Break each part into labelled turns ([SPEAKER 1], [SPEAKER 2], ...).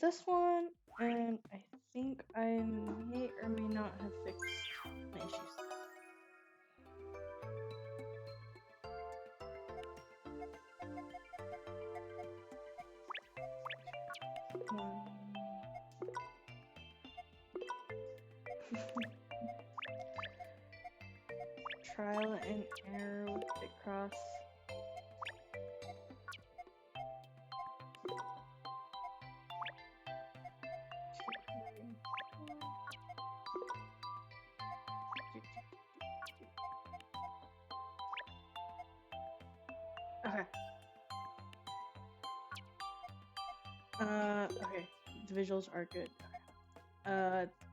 [SPEAKER 1] this one, and I think I may or may not have fixed my issues. Trial and error with Picross. Okay. Okay. The visuals are good.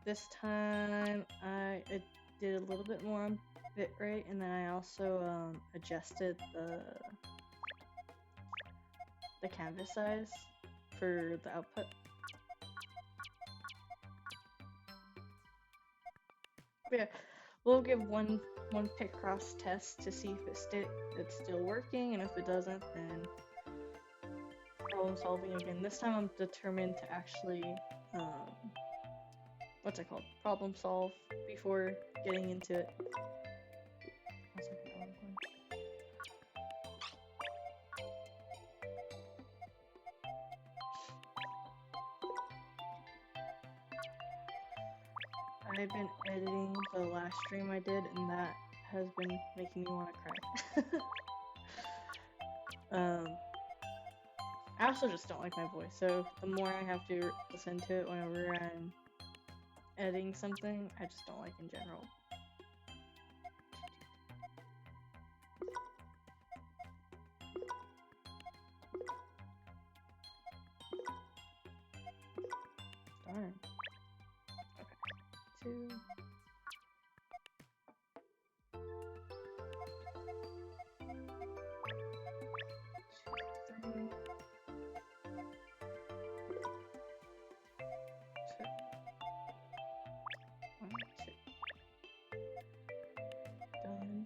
[SPEAKER 1] This time I did a little bit more on bitrate, and then I also adjusted the canvas size for the output. But yeah, we'll give one Picross test to see if it's still working, and if it doesn't, then problem solving again. This time I'm determined to actually what's it called? Problem solve before getting into it. I've been editing the last stream I did, and that has been making me want to cry. I also just don't like my voice, so the more I have to listen to it whenever I'm editing something, I just don't like in general. Darn. Okay. 2. 3. 2. 1, 2. Done.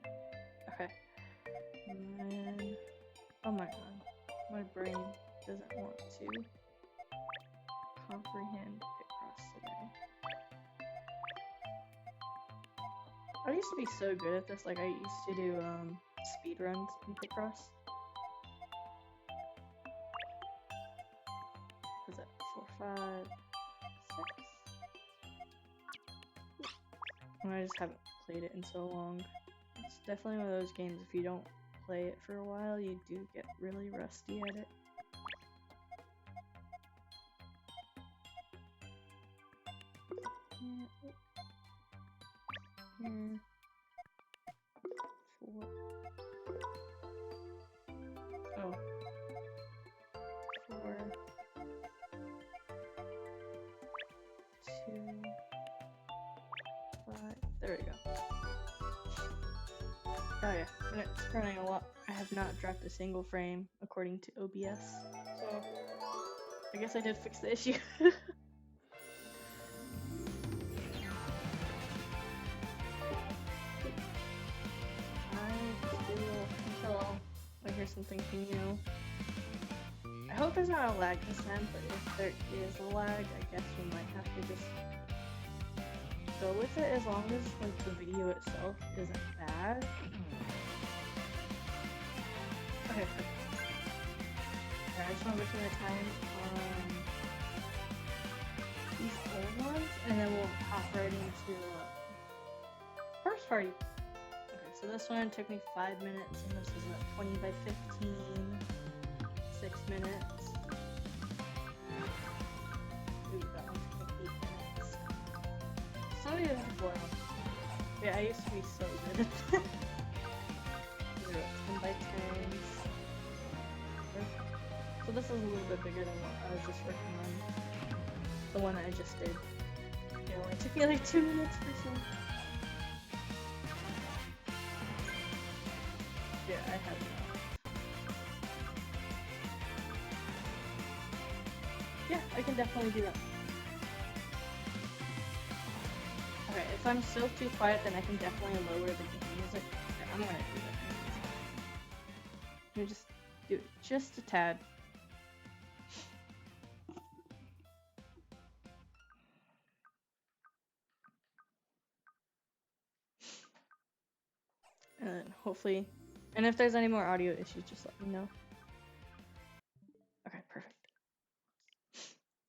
[SPEAKER 1] Okay. And then, oh my god, my brain doesn't want to comprehend Picross today. I used to be so good at this, like I used to do speed runs in Picross. Was that 4, 5, 6? And I just haven't played it in so long. It's definitely one of those games, if you don't play it for a while, you do get really rusty at it. Here. 4. Oh. 4. 2. 5. There we go. Oh yeah, and it's running a lot. I have not dropped a single frame according to OBS, so I guess I did fix the issue. Until I hear something from you. I hope there's not a lag this time, but if there is a lag, I guess we might have to just go with it, as long as like the video itself isn't bad. Okay. I just want to look at the time on these old ones, and then we'll hop right into first party. Okay, so this one took me 5 minutes, and this is a 20 by 15, 6 minutes. Ooh, that one took me 8 minutes. So beautiful. Yeah, I used to be so good at that. 10 by 10s. So this is a little bit bigger than what I was just working on. The one I just did. It only took me like 2 minutes or so. Yeah, I have enough. Yeah, I can definitely do that. Okay, if I'm still too quiet, then I can definitely lower the game music. Okay, I'm gonna do that. Let me just do it just a tad. And then hopefully, and if there's any more audio issues, just let me know. Okay, perfect.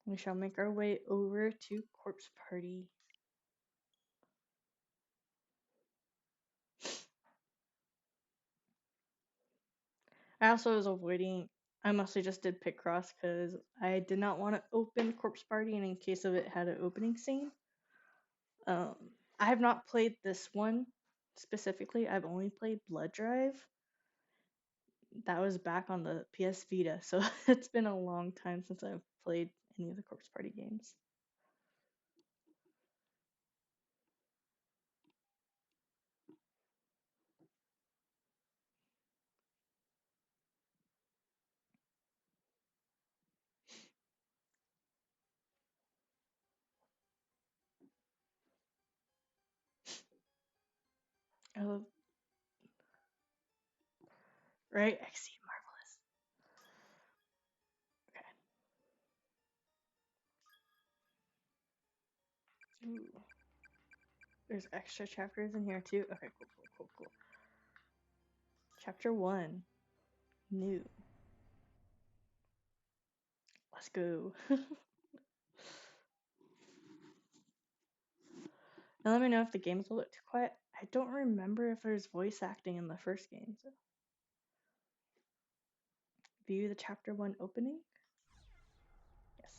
[SPEAKER 1] We shall make our way over to Corpse Party. I also was avoiding, I mostly just did Picross because I did not want to open Corpse Party, and in case of it had an opening scene. I have not played this one specifically. I've only played Blood Drive. That was back on the PS Vita, so it's been a long time since I've played any of the Corpse Party games. Oh, right? Exceed Marvelous. Okay. Ooh. There's extra chapters in here too. Okay, cool. Chapter 1. New. Let's go. Now let me know if the game's a little too quiet. I don't remember if there's voice acting in the first game. So. View the chapter 1 opening. Yes.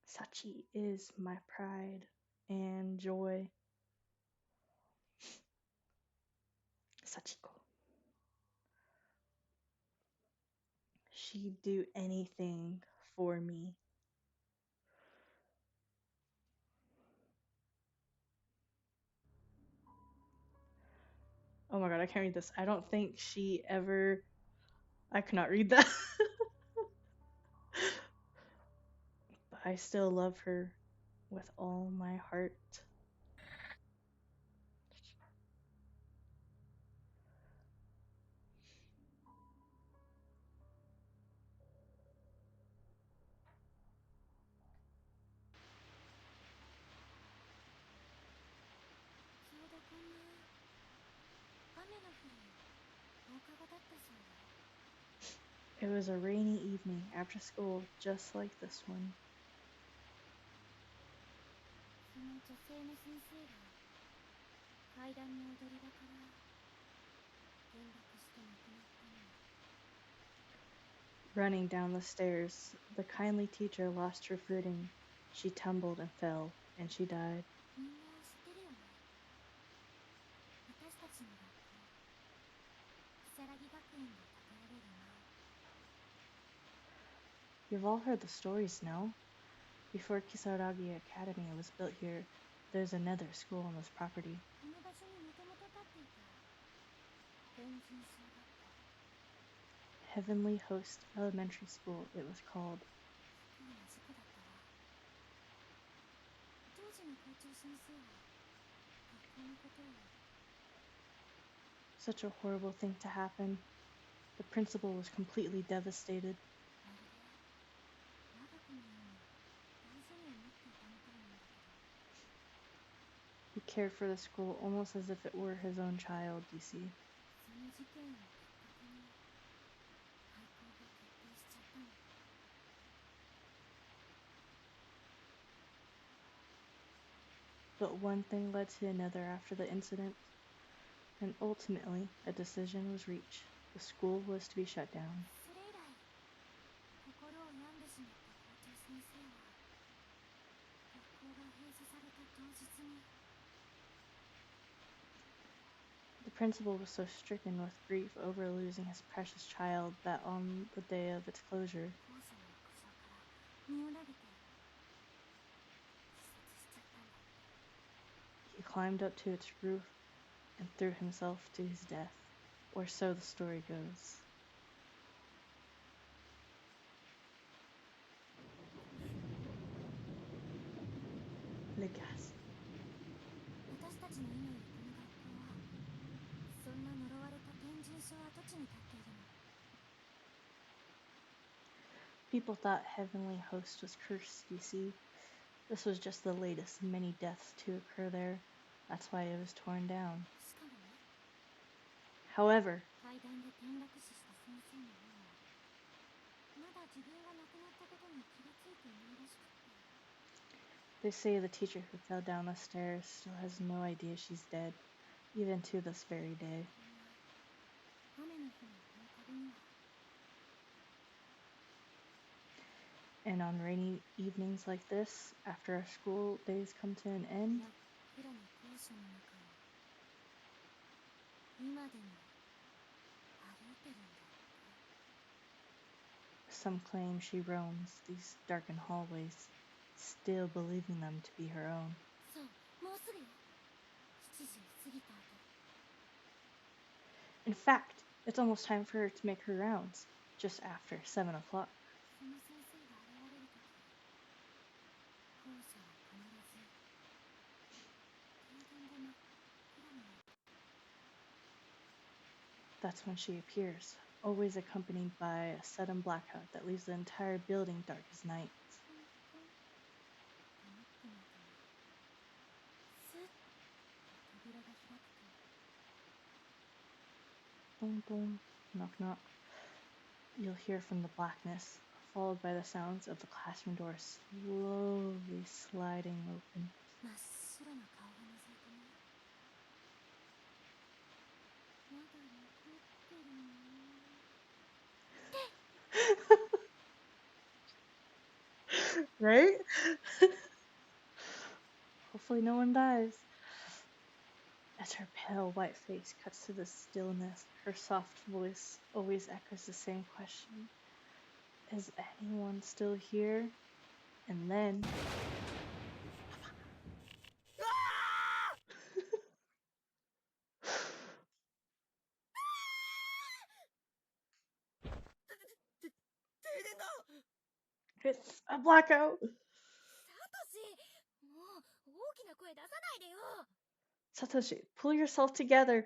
[SPEAKER 1] Sachi is my pride and joy. Sachiko. She'd do anything for me. Oh my god, I can't read this. I don't think she ever. I cannot read that. But I still love her with all my heart. It was a rainy evening after school, just like this one. Running down the stairs, the kindly teacher lost her footing. She tumbled and fell, and she died. You've all heard the stories, no? Before Kisaragi Academy was built here, there's another school on this property. Heavenly Host Elementary School, it was called. Such a horrible thing to happen. The principal was completely devastated. He cared for the school almost as if it were his own child, you see. But one thing led to another after the incident, and ultimately a decision was reached. The school was to be shut down. The principal was so stricken with grief over losing his precious child that on the day of its closure, he climbed up to its roof and threw himself to his death, or so the story goes. Le gas. People thought Heavenly Host was cursed, you see. This was just the latest of many deaths to occur there. That's why it was torn down. However, they say the teacher who fell down the stairs still has no idea she's dead, even to this very day. And on rainy evenings like this, after our school days come to an end, some claim she roams these darkened hallways, still believing them to be her own. In fact, it's almost time for her to make her rounds, just after 7 o'clock. That's when she appears, always accompanied by a sudden blackout that leaves the entire building dark as night. Boom, boom, knock, knock. You'll hear from the blackness, followed by the sounds of the classroom door slowly sliding open. Right? Hopefully no one dies. As her pale white face cuts through the stillness, her soft voice always echoes the same question. Is anyone still here? And then... It's a blackout! Satoshi, pull yourself together.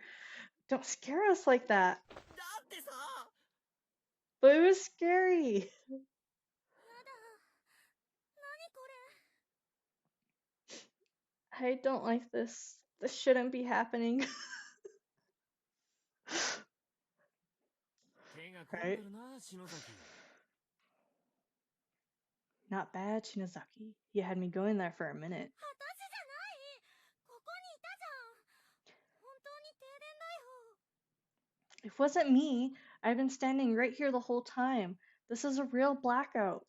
[SPEAKER 1] Don't scare us like that. But it was scary. I don't like this. This shouldn't be happening. Right? Not bad, Shinozaki. You had me going there for a minute. It wasn't me. I've been standing right here the whole time. This is a real blackout.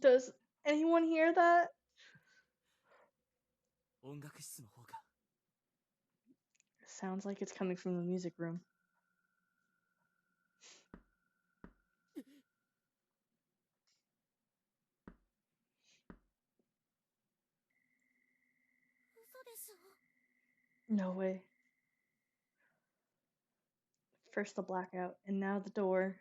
[SPEAKER 1] Does anyone hear that? Sounds like it's coming from the music room. No way. First the blackout, and now the door.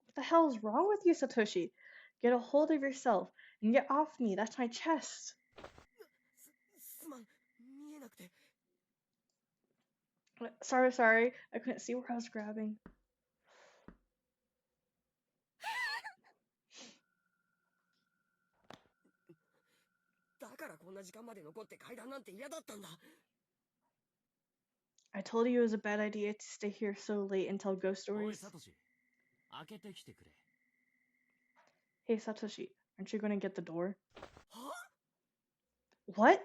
[SPEAKER 1] What the hell is wrong with you, Satoshi? Get a hold of yourself and get off me. That's my chest. Sorry. I couldn't see where I was grabbing. I told you it was a bad idea to stay here so late and tell ghost stories. Hey, Satoshi, aren't you gonna get the door? What?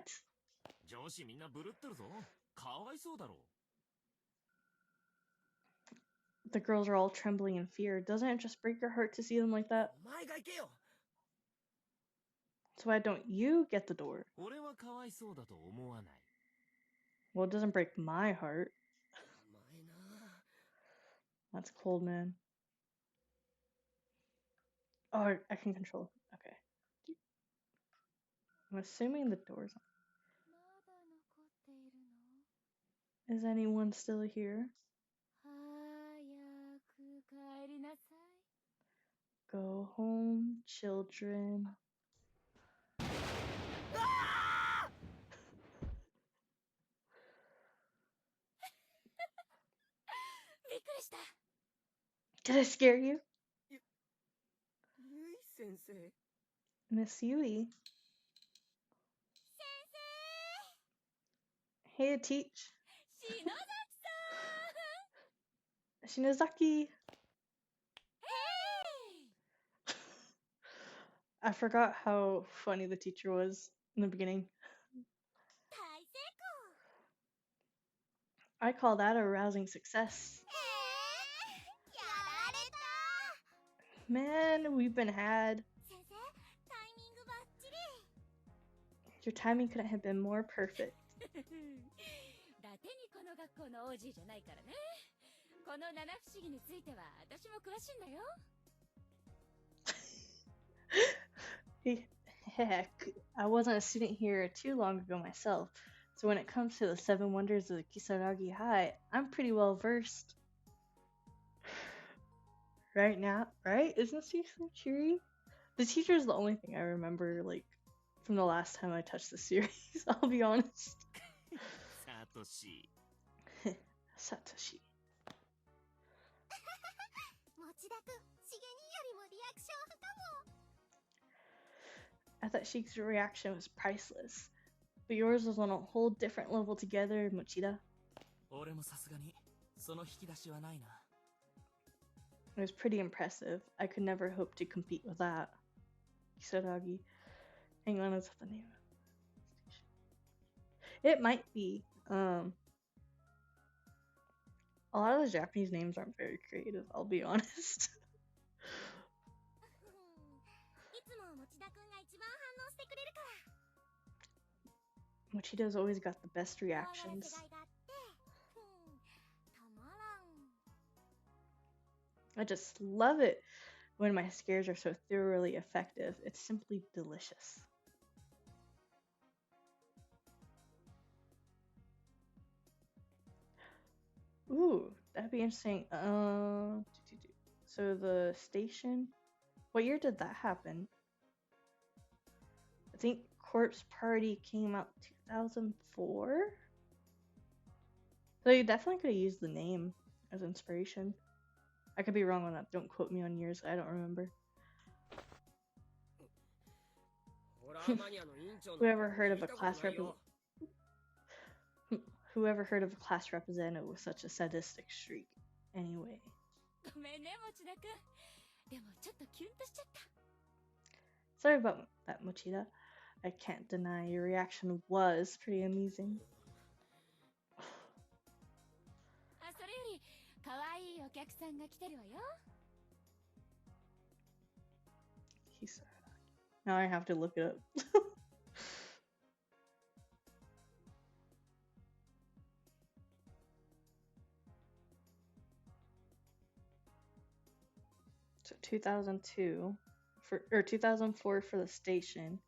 [SPEAKER 1] The girls are all trembling in fear. Doesn't it just break your heart to see them like that? So why don't you get the door? Well, it doesn't break my heart. That's cold, man. Oh, I can control. Okay. I'm assuming the door's on. Is anyone still here? Go home, children. Did I scare you? Miss Yui. Hey to teach. Shinozaki. I forgot how funny the teacher was in the beginning. I call that a rousing success. Man, we've been had. Your timing couldn't have been more perfect. Heck, I wasn't a student here too long ago myself, so when it comes to the 7 wonders of the Kisaragi High, I'm pretty well versed. Right now, right? Isn't she so cheery? The teacher is the only thing I remember, like, from the last time I touched the series, I'll be honest. Satoshi. I thought Sheik's reaction was priceless, but yours was on a whole different level together, Mochida. It was pretty impressive. I could never hope to compete with that. Kisaragi. Hang on, is that the name of the station? It might be. A lot of the Japanese names aren't very creative, I'll be honest. Mochida's always got the best reactions. I just love it when my scares are so thoroughly effective. It's simply delicious. Ooh, that'd be interesting. So the station. What year did that happen? I think Corpse Party came out 2004. So you definitely could have used the name as inspiration. I could be wrong on that. Don't quote me on years. I don't remember. Whoever heard of a class representative with such a sadistic streak? Anyway. Sorry about that, Mochida. I can't deny your reaction was pretty amusing. Now I have to look it up. So 2002 or 2004 for the station.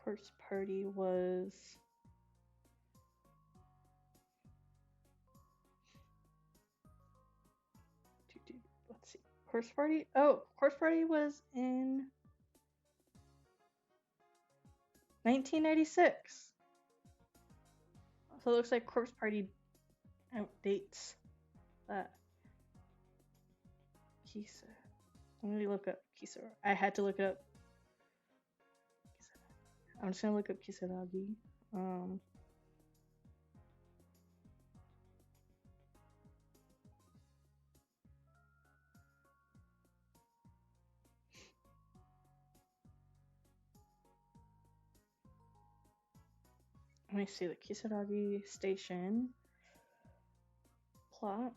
[SPEAKER 1] Corpse Party was let's see. Corpse Party? Oh, Corpse Party was in 1996. So it looks like Corpse Party outdates that. Kisa. Let me look up Kisa. I had to look it up. I'm just gonna look up Kisaragi. Let me see the Kisaragi station plot.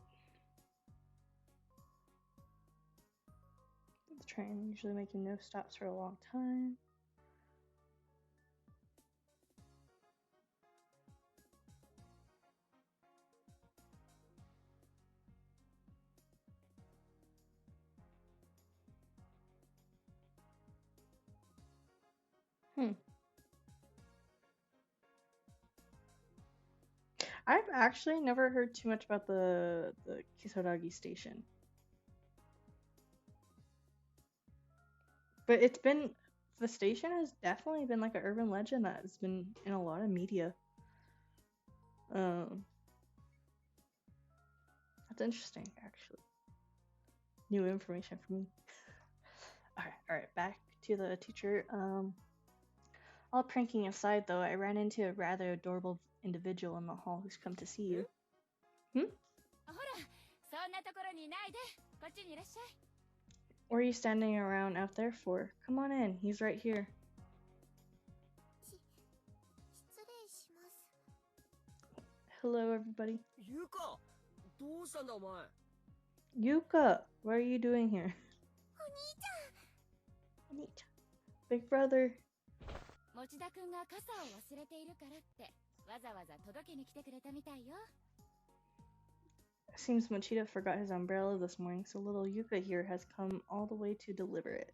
[SPEAKER 1] The train usually making no stops for a long time. actually never heard too much about the Kisaragi station. But the station has definitely been like an urban legend that has been in a lot of media. That's interesting, actually. New information for me. Alright, back to the teacher. All pranking aside, though, I ran into a rather adorable individual in the hall who's come to see you. What are you standing around out there for? Come on in, he's right here. Hello, everybody. Yuka, what are you doing here? Onita. Big brother. Seems Mochida forgot his umbrella this morning, so little Yuka here has come all the way to deliver it.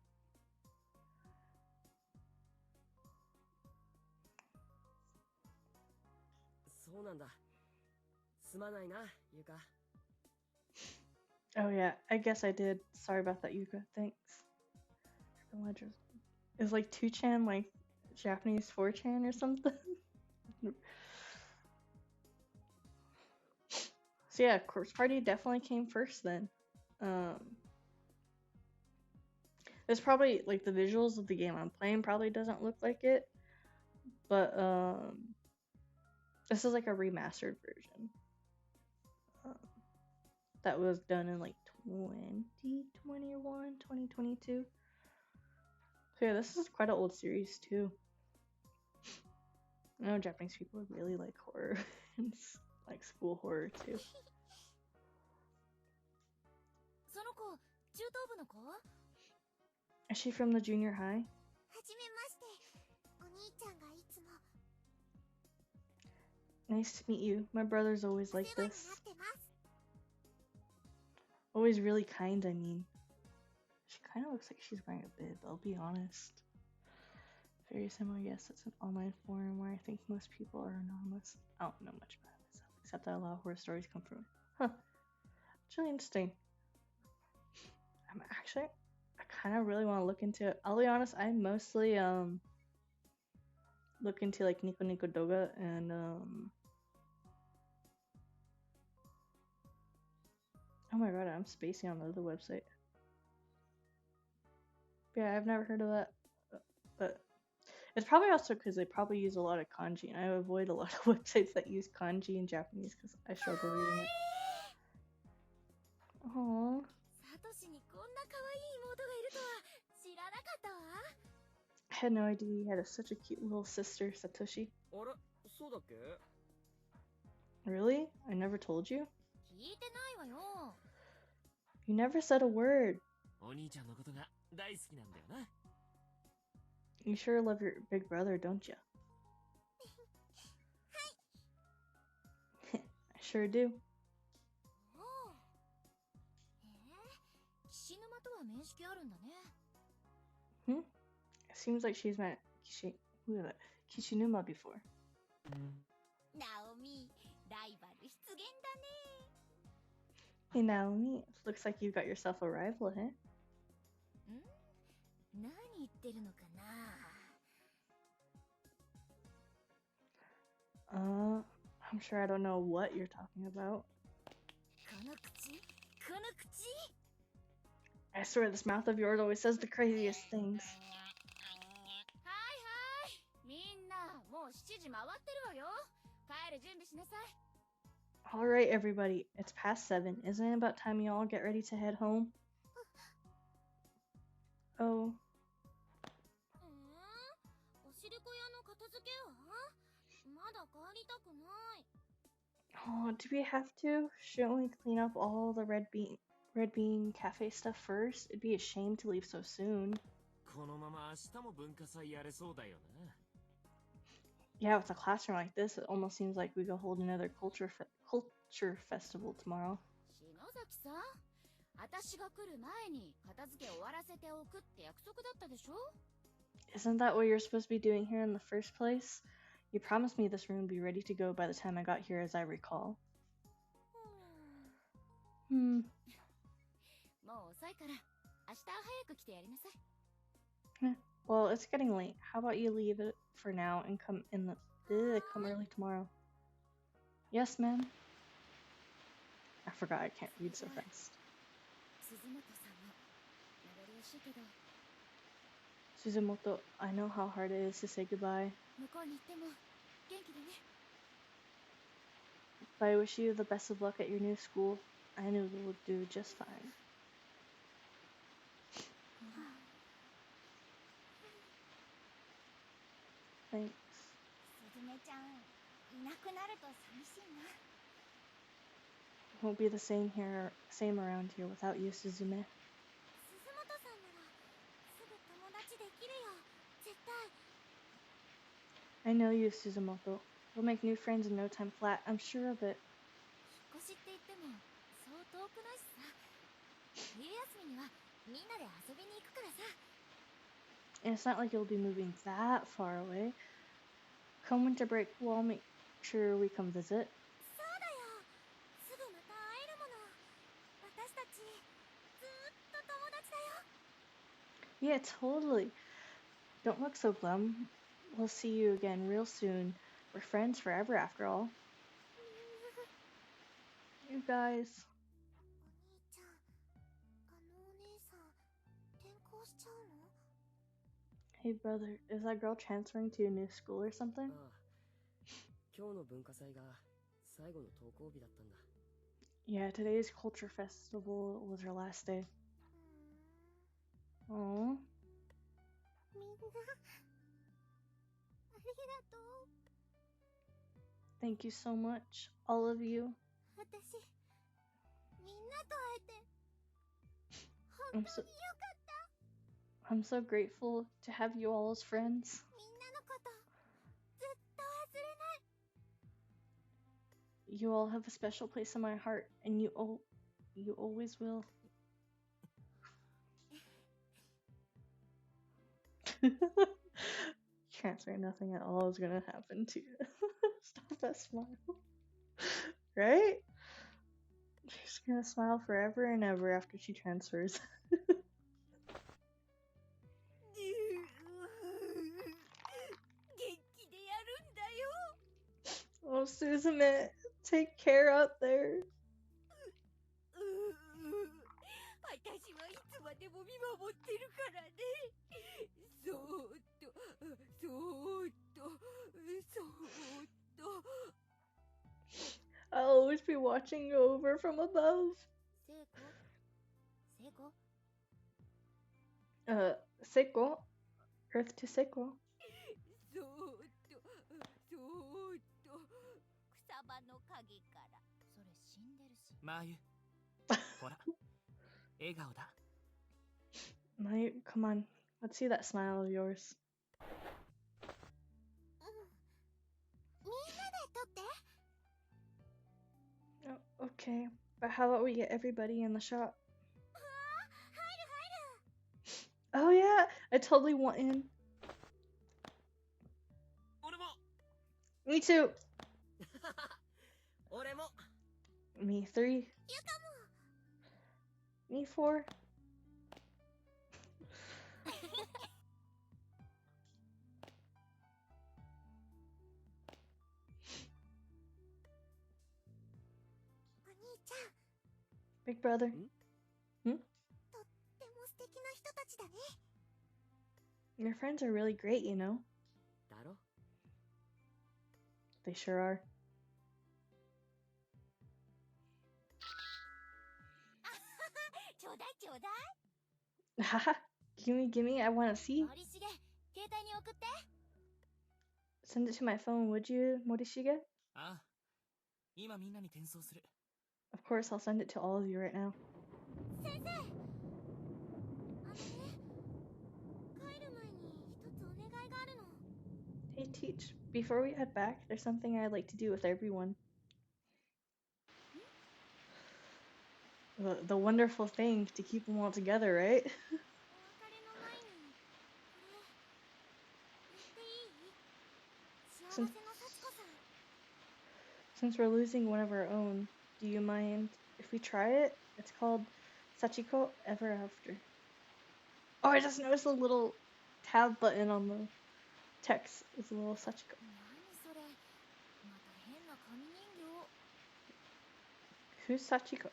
[SPEAKER 1] Oh yeah, I guess I did. Sorry about that, Yuka. Thanks. Is like 2chan like Japanese 4chan or something? So yeah, Corpse Party definitely came first then. There's probably like the visuals of the game I'm playing probably doesn't look like it, but this is like a remastered version that was done in like 2021, 2022. So yeah, this is quite an old series too. I know Japanese people really like horror and like school horror too. Is she from the junior high? Nice to meet you. My brother's always like this. Always really kind, I mean. She kind of looks like she's wearing a bib, I'll be honest. Very similar, yes, it's an online forum where I think most people are anonymous. I don't know much about it myself, except that a lot of horror stories come from it. Huh. It's really interesting. I kind of really want to look into it. I'll be honest, I mostly look into like Nico Nico Doga and oh my god, I'm spacing on the other website. Yeah, I've never heard of that, but it's probably also because they probably use a lot of kanji, and I avoid a lot of websites that use kanji in Japanese because I struggle reading it. Aww. I had no idea he had such a cute little sister, Satoshi. Really? I never told you? You never said a word. You sure love your big brother, don't you? I sure do. It seems like she's met Kishinuma before. Hey Naomi, looks like you got yourself a rival, huh? I'm sure I don't know what you're talking about. I swear this mouth of yours always says the craziest things. Alright everybody, it's past 7. Isn't it about time you all get ready to head home? Oh. Oh, do we have to? Shouldn't we clean up all the Red Bean Cafe stuff first? It'd be a shame to leave so soon. Yeah, with a classroom like this, it almost seems like we could hold another culture festival tomorrow. Isn't that what you're supposed to be doing here in the first place? You promised me this room would be ready to go by the time I got here, as I recall. Hmm. Well, it's getting late. How about you leave it for now and come early tomorrow? Yes, ma'am. I forgot I can't read so fast. Suzumoto, I know how hard it is to say goodbye. But I wish you the best of luck at your new school. I know you will do just fine. Thanks. It won't be the same around here without you, Suzume. I know you, Suzumoto. You'll make new friends in no time flat. I'm sure of it. And it's not like you'll be moving that far away. Come winter break, we'll all make sure we come visit. Yeah, totally. Don't look so glum. We'll see you again real soon. We're friends forever after all. You guys. Hey brother, is that girl transferring to a new school or something? Yeah, today's culture festival was her last day. Aww. Thank you so much, all of you. I'm so grateful to have you all as friends. You all have a special place in my heart, and you always will. Transfer, nothing at all is gonna happen to you. Stop that smile. Right? She's gonna smile forever and ever after she transfers. Oh, Suzume, take care out there. I'll always be watching over from above. Seiko. Earth to Seiko. Mayu, come on. Let's see that smile of yours. Oh, okay, but how about we get everybody in the shop? Oh yeah, I totally want in. Me too. Me 3. Me 4. Big brother. Hmm? Your friends are really great, you know. They sure are. Haha. Gimme, I wanna see. Send it to my phone, would you, Morishige? Of course, I'll send it to all of you right now. Hey, Teach, before we head back, there's something I'd like to do with everyone. The wonderful thing to keep them all together, right? Since we're losing one of our own, do you mind if we try it? It's called Sachiko Ever After. Oh, I just noticed a little tab button on the text. It's a little Sachiko.
[SPEAKER 2] 何それまた変な紙人形
[SPEAKER 1] Who's Sachiko?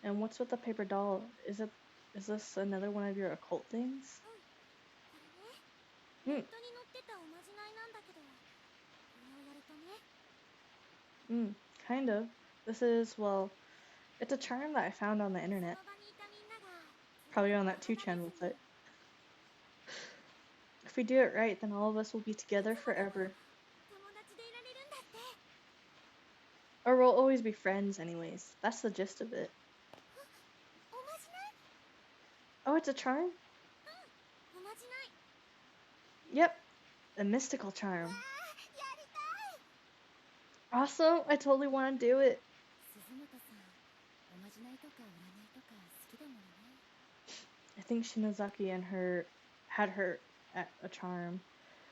[SPEAKER 1] And what's with the paper doll? Is this another one of your occult things?
[SPEAKER 2] これね
[SPEAKER 1] Hmm.
[SPEAKER 2] ネットに載ってたおまじないなんだけどこれをやるとね
[SPEAKER 1] Kind of. This is, well, it's a charm that I found on the
[SPEAKER 2] その
[SPEAKER 1] internet.
[SPEAKER 2] 場にいたみんなが
[SPEAKER 1] Probably on that 2chan website. If we do it right, then all of us will be together forever.
[SPEAKER 2] 友達でいられるんだって
[SPEAKER 1] Or we'll always be friends anyways. That's the gist of it.
[SPEAKER 2] おまじない
[SPEAKER 1] Oh, it's a charm?
[SPEAKER 2] おまじない
[SPEAKER 1] Yep. A mystical charm.
[SPEAKER 2] やりたい
[SPEAKER 1] Awesome. I totally want to do it.
[SPEAKER 2] 鈴本さんおまじないとか占いとか好きだもんね
[SPEAKER 1] I think Shinozaki and her had her at a charm.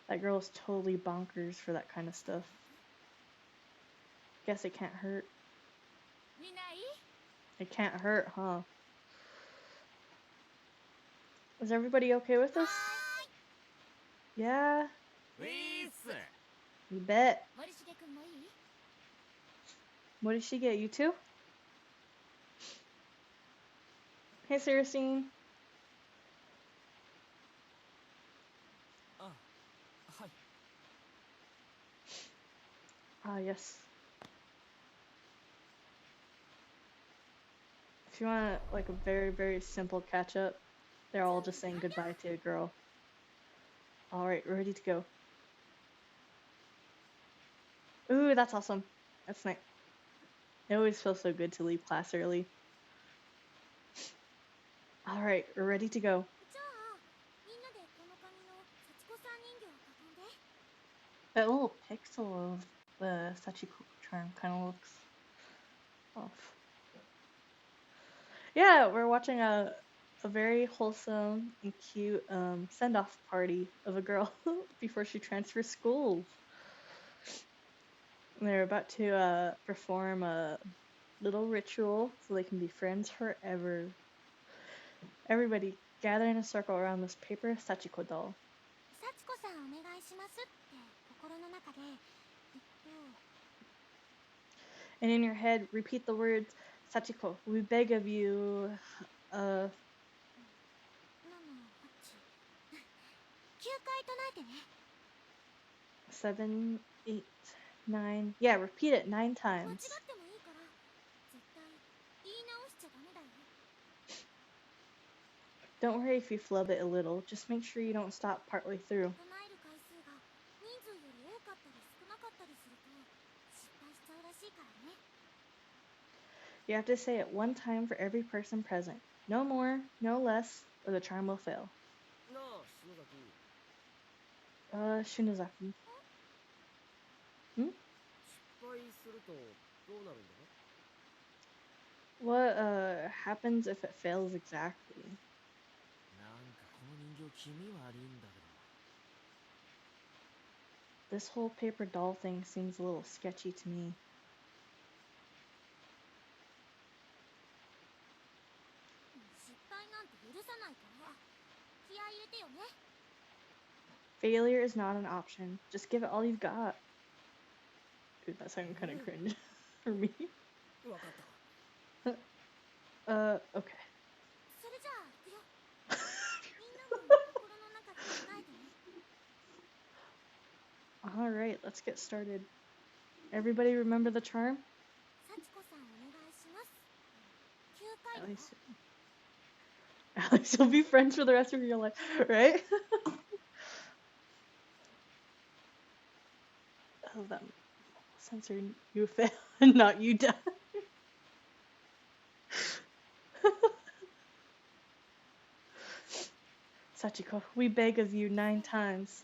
[SPEAKER 1] That girl is totally bonkers for that kind of stuff. Guess it can't hurt.
[SPEAKER 2] みんないい
[SPEAKER 1] It can't hurt, huh? Is everybody okay with this? Yeah,
[SPEAKER 3] ウィーっす
[SPEAKER 1] you bet.
[SPEAKER 2] 森重くんもいい
[SPEAKER 1] What did she get? You too? Hey, Saracine.
[SPEAKER 3] あはい
[SPEAKER 1] Ah, yes. If you want like a very, very simple catch up, they're all just saying goodbye to a girl. Alright, we're ready to go. Ooh, that's awesome. That's nice. It always feels so good to leave class early. Alright, we're ready to go.
[SPEAKER 2] じゃあみんなでこの紙の幸子さん人形を囲んで
[SPEAKER 1] That little pixel of the Sachiko charm kind of looks off. Yeah, we're watching a very wholesome and cute send-off party of a girl before she transfers schools. And they're about to perform a little ritual so they can be friends forever. Everybody gather in a circle around this paper Sachiko doll.
[SPEAKER 2] 幸子さんお願いしますって心の中で
[SPEAKER 1] And in your head, repeat the words Sachiko, we beg of you.
[SPEAKER 2] 7、8 9回唱えてね
[SPEAKER 1] 7, 8, 9. Yeah, repeat it 9
[SPEAKER 2] 間違
[SPEAKER 1] times.
[SPEAKER 2] ってもいいから絶対言い直しちゃダメだよ
[SPEAKER 1] Don't worry if you flub it a little. Just make sure you don't stop partway through.
[SPEAKER 2] 唱える回数が人数より多かったり少なかったりすると失敗しちゃうらしいからね
[SPEAKER 1] You have to say it one time for every person present. No more, no less, or the charm will fail.
[SPEAKER 3] なあ篠崎
[SPEAKER 1] Shinozaki.
[SPEAKER 3] 失敗するとどうなるんだ
[SPEAKER 1] What happens if it fails exactly?
[SPEAKER 3] なんかこの人形気味悪いんだけ
[SPEAKER 1] This whole paper doll thing seems a little sketchy to me.
[SPEAKER 2] 失敗なんて許さないから気合い入れてよね
[SPEAKER 1] Failure is not an option. Just give it all you've got. Dude, that sounded kind of cringe for me.
[SPEAKER 3] どわかった
[SPEAKER 1] Okay.
[SPEAKER 2] それじゃあ行くよみんなも心の中で唱えてね
[SPEAKER 1] Alright, let's get started. Everybody remember the charm?
[SPEAKER 2] 幸子さんお願いします9回
[SPEAKER 1] At
[SPEAKER 2] だよ
[SPEAKER 1] least, at least you'll be friends for the rest of your life, right? Oh, that sensor, you fail and not you die. Sachiko, we beg of you 9 times.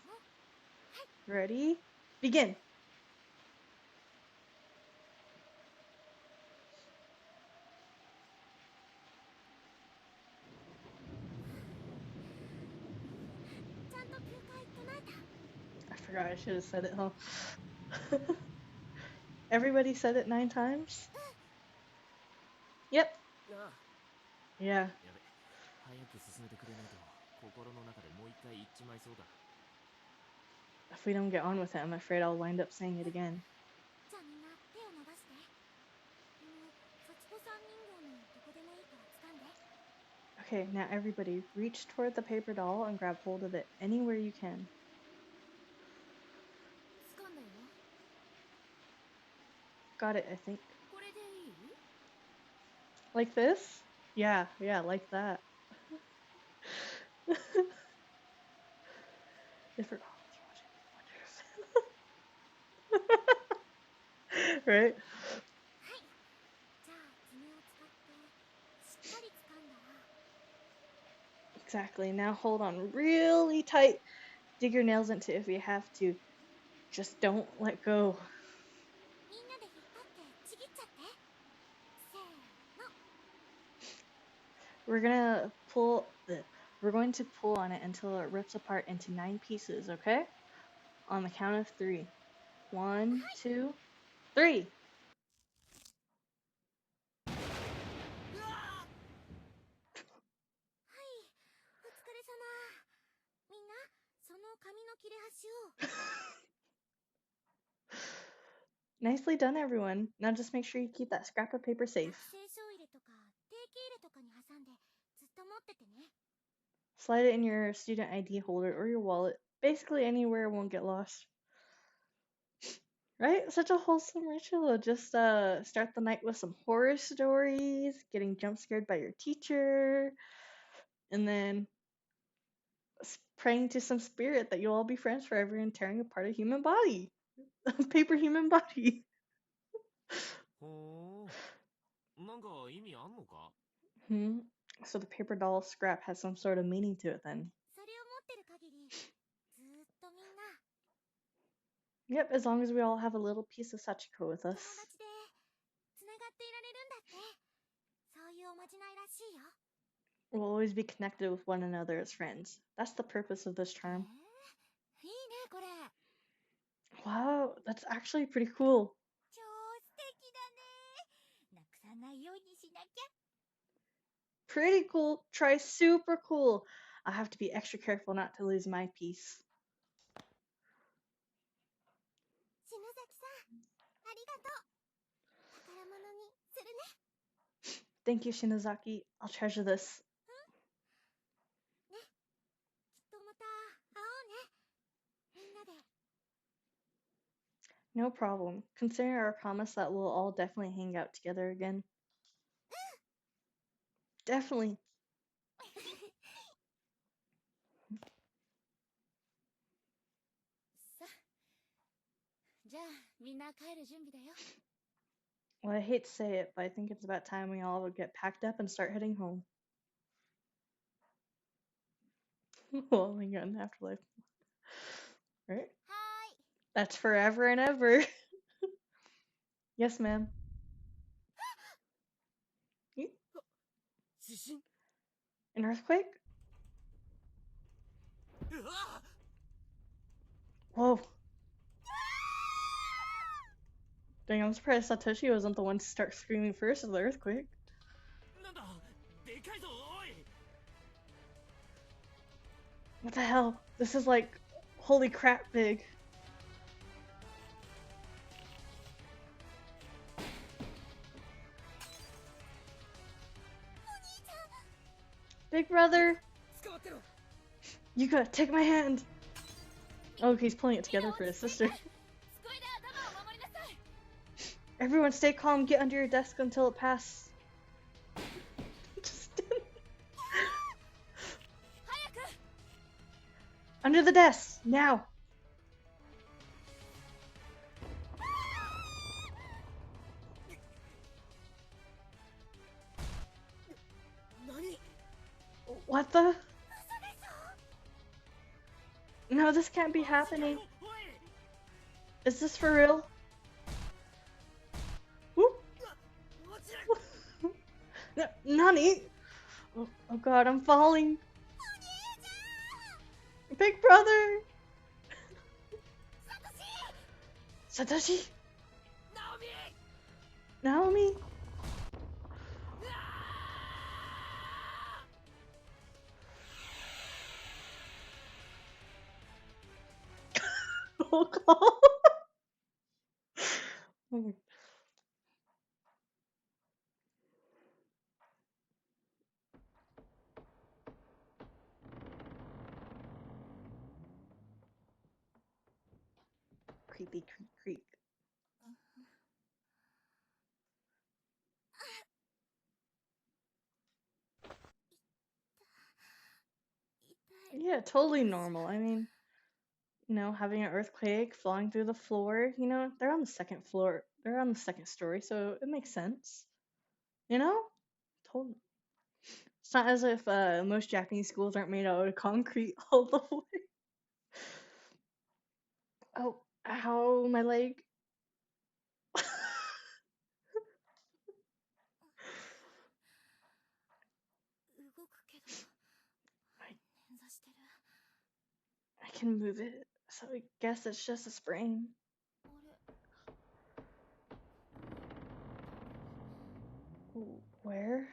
[SPEAKER 1] Ready? Begin. I forgot I should have said it, huh? Everybody said it 9 times? Yep.
[SPEAKER 3] ああ
[SPEAKER 1] Yeah.
[SPEAKER 3] やべ早く進めてくれないと心の中でもう一回言っちまいそうだ
[SPEAKER 1] If we don't get on with it, I'm afraid I'll wind up saying it again.
[SPEAKER 2] じゃあみんな手を伸ばして。幸子さん人形のどこでもいいから掴んで。
[SPEAKER 1] Okay, now everybody, reach toward the paper doll and grab hold of it anywhere you can.
[SPEAKER 2] 掴んだよ。
[SPEAKER 1] Got it, I think.
[SPEAKER 2] これでいい？
[SPEAKER 1] Like this? Yeah, like that. If we're right?
[SPEAKER 2] はい。じゃあ爪を使ってしっかり掴んだら。
[SPEAKER 1] Exactly. Now hold on really tight. Dig your nails into it if you have to. Just don't let go.
[SPEAKER 2] みんなで引っ張ってちぎっちゃって。せーの。
[SPEAKER 1] We're going to pull on it until it rips apart into 9 pieces, okay? On the count of 3. 1, 2, 3.
[SPEAKER 2] はい、お疲れ様。みんな、その紙の切れ端を。
[SPEAKER 1] Nicely done, everyone. Now just make sure you keep that scrap of paper
[SPEAKER 2] 学
[SPEAKER 1] safe.
[SPEAKER 2] 生証入れとか定期入れとかに挟んでずっと持っててね。
[SPEAKER 1] Slide it in your student ID holder or your wallet. Basically anywhere it won't get lost. Right? Such a wholesome ritual. Just start the night with some horror stories, getting jump scared by your teacher, and then praying to some spirit that you'll all be friends forever and tearing apart a human body. A paper human body.
[SPEAKER 3] ほーなんか意味あんのか
[SPEAKER 1] Hmm. So the paper doll scrap has some sort of meaning to it then.
[SPEAKER 2] それを持ってる限りずーっとみんな
[SPEAKER 1] Yep, as long as we all have a little piece of Sachiko with
[SPEAKER 2] 友
[SPEAKER 1] us.
[SPEAKER 2] 達でつながっていられるんだって。そういうおまじないらしいよ。
[SPEAKER 1] We'll always be connected with one another as friends. That's the purpose of this charm.
[SPEAKER 2] いいねこれ。
[SPEAKER 1] Wow, that's actually pretty cool.
[SPEAKER 2] 超素敵だね。なくさないようにしなきゃ。
[SPEAKER 1] Pretty cool. Try super cool. I have to be extra careful not to lose my piece.
[SPEAKER 2] 篠崎さん、ありがとう。宝物にするね。
[SPEAKER 1] Thank you, Shinozaki. I'll treasure this.
[SPEAKER 2] ね、きっとまた会おうね。みんなで。
[SPEAKER 1] No problem. Consider our promise that we'll all definitely hang out together again. Definitely.
[SPEAKER 2] さあ、じゃあみんな帰る準備だよ。
[SPEAKER 1] Well, I hate to say it, but I think it's about time we all would get packed up and start heading home. Well, we got an afterlife. Right?
[SPEAKER 2] はーい。
[SPEAKER 1] That's forever and ever. Yes, ma'am.
[SPEAKER 3] 地震
[SPEAKER 1] An earthquake?
[SPEAKER 3] うわ
[SPEAKER 1] Whoa. Dang, I'm surprised Satoshi wasn't the one to start screaming first of the earthquake.
[SPEAKER 3] なんだでかいぞおい
[SPEAKER 1] What the hell? This is like holy crap big. Big brother,
[SPEAKER 3] 捕まってろ
[SPEAKER 1] you gotta take my hand. Oh, he's pulling it together for his sister.
[SPEAKER 2] 机で頭を守りなさい。
[SPEAKER 1] Everyone stay calm, get under your desk until it passes. Just under the desk, now. What the? No, this can't be happening. Is this for real? Whoop. Nani? Oh god, I'm falling. Big brother! Satoshi! Naomi? Roll call. Oh, creepy creak creak. Yeah, totally normal. I mean, having an earthquake, falling through the floor, they're on the second floor. They're on the second story, so it makes sense. You know? Totally. It's not as if most Japanese schools aren't made out of concrete all the way. Oh, ow, my leg.
[SPEAKER 2] 動くけど
[SPEAKER 1] I,
[SPEAKER 2] 捻挫してる
[SPEAKER 1] I can move it, so I guess it's just a sprain.
[SPEAKER 2] あれ
[SPEAKER 1] Where?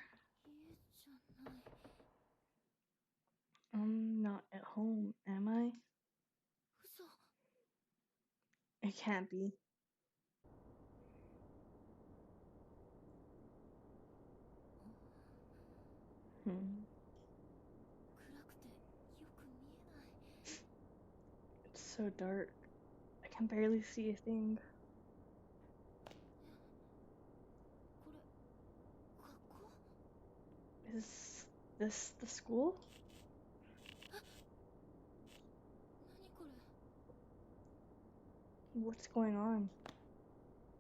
[SPEAKER 2] 家じゃない
[SPEAKER 1] I'm not at home, am I?
[SPEAKER 2] 嘘
[SPEAKER 1] It can't be. Hmm.
[SPEAKER 2] 暗くてよく見えない
[SPEAKER 1] It's so dark. I can barely see a thing.
[SPEAKER 2] これ学校
[SPEAKER 1] Is this the school?
[SPEAKER 2] 何これ
[SPEAKER 1] What's going on?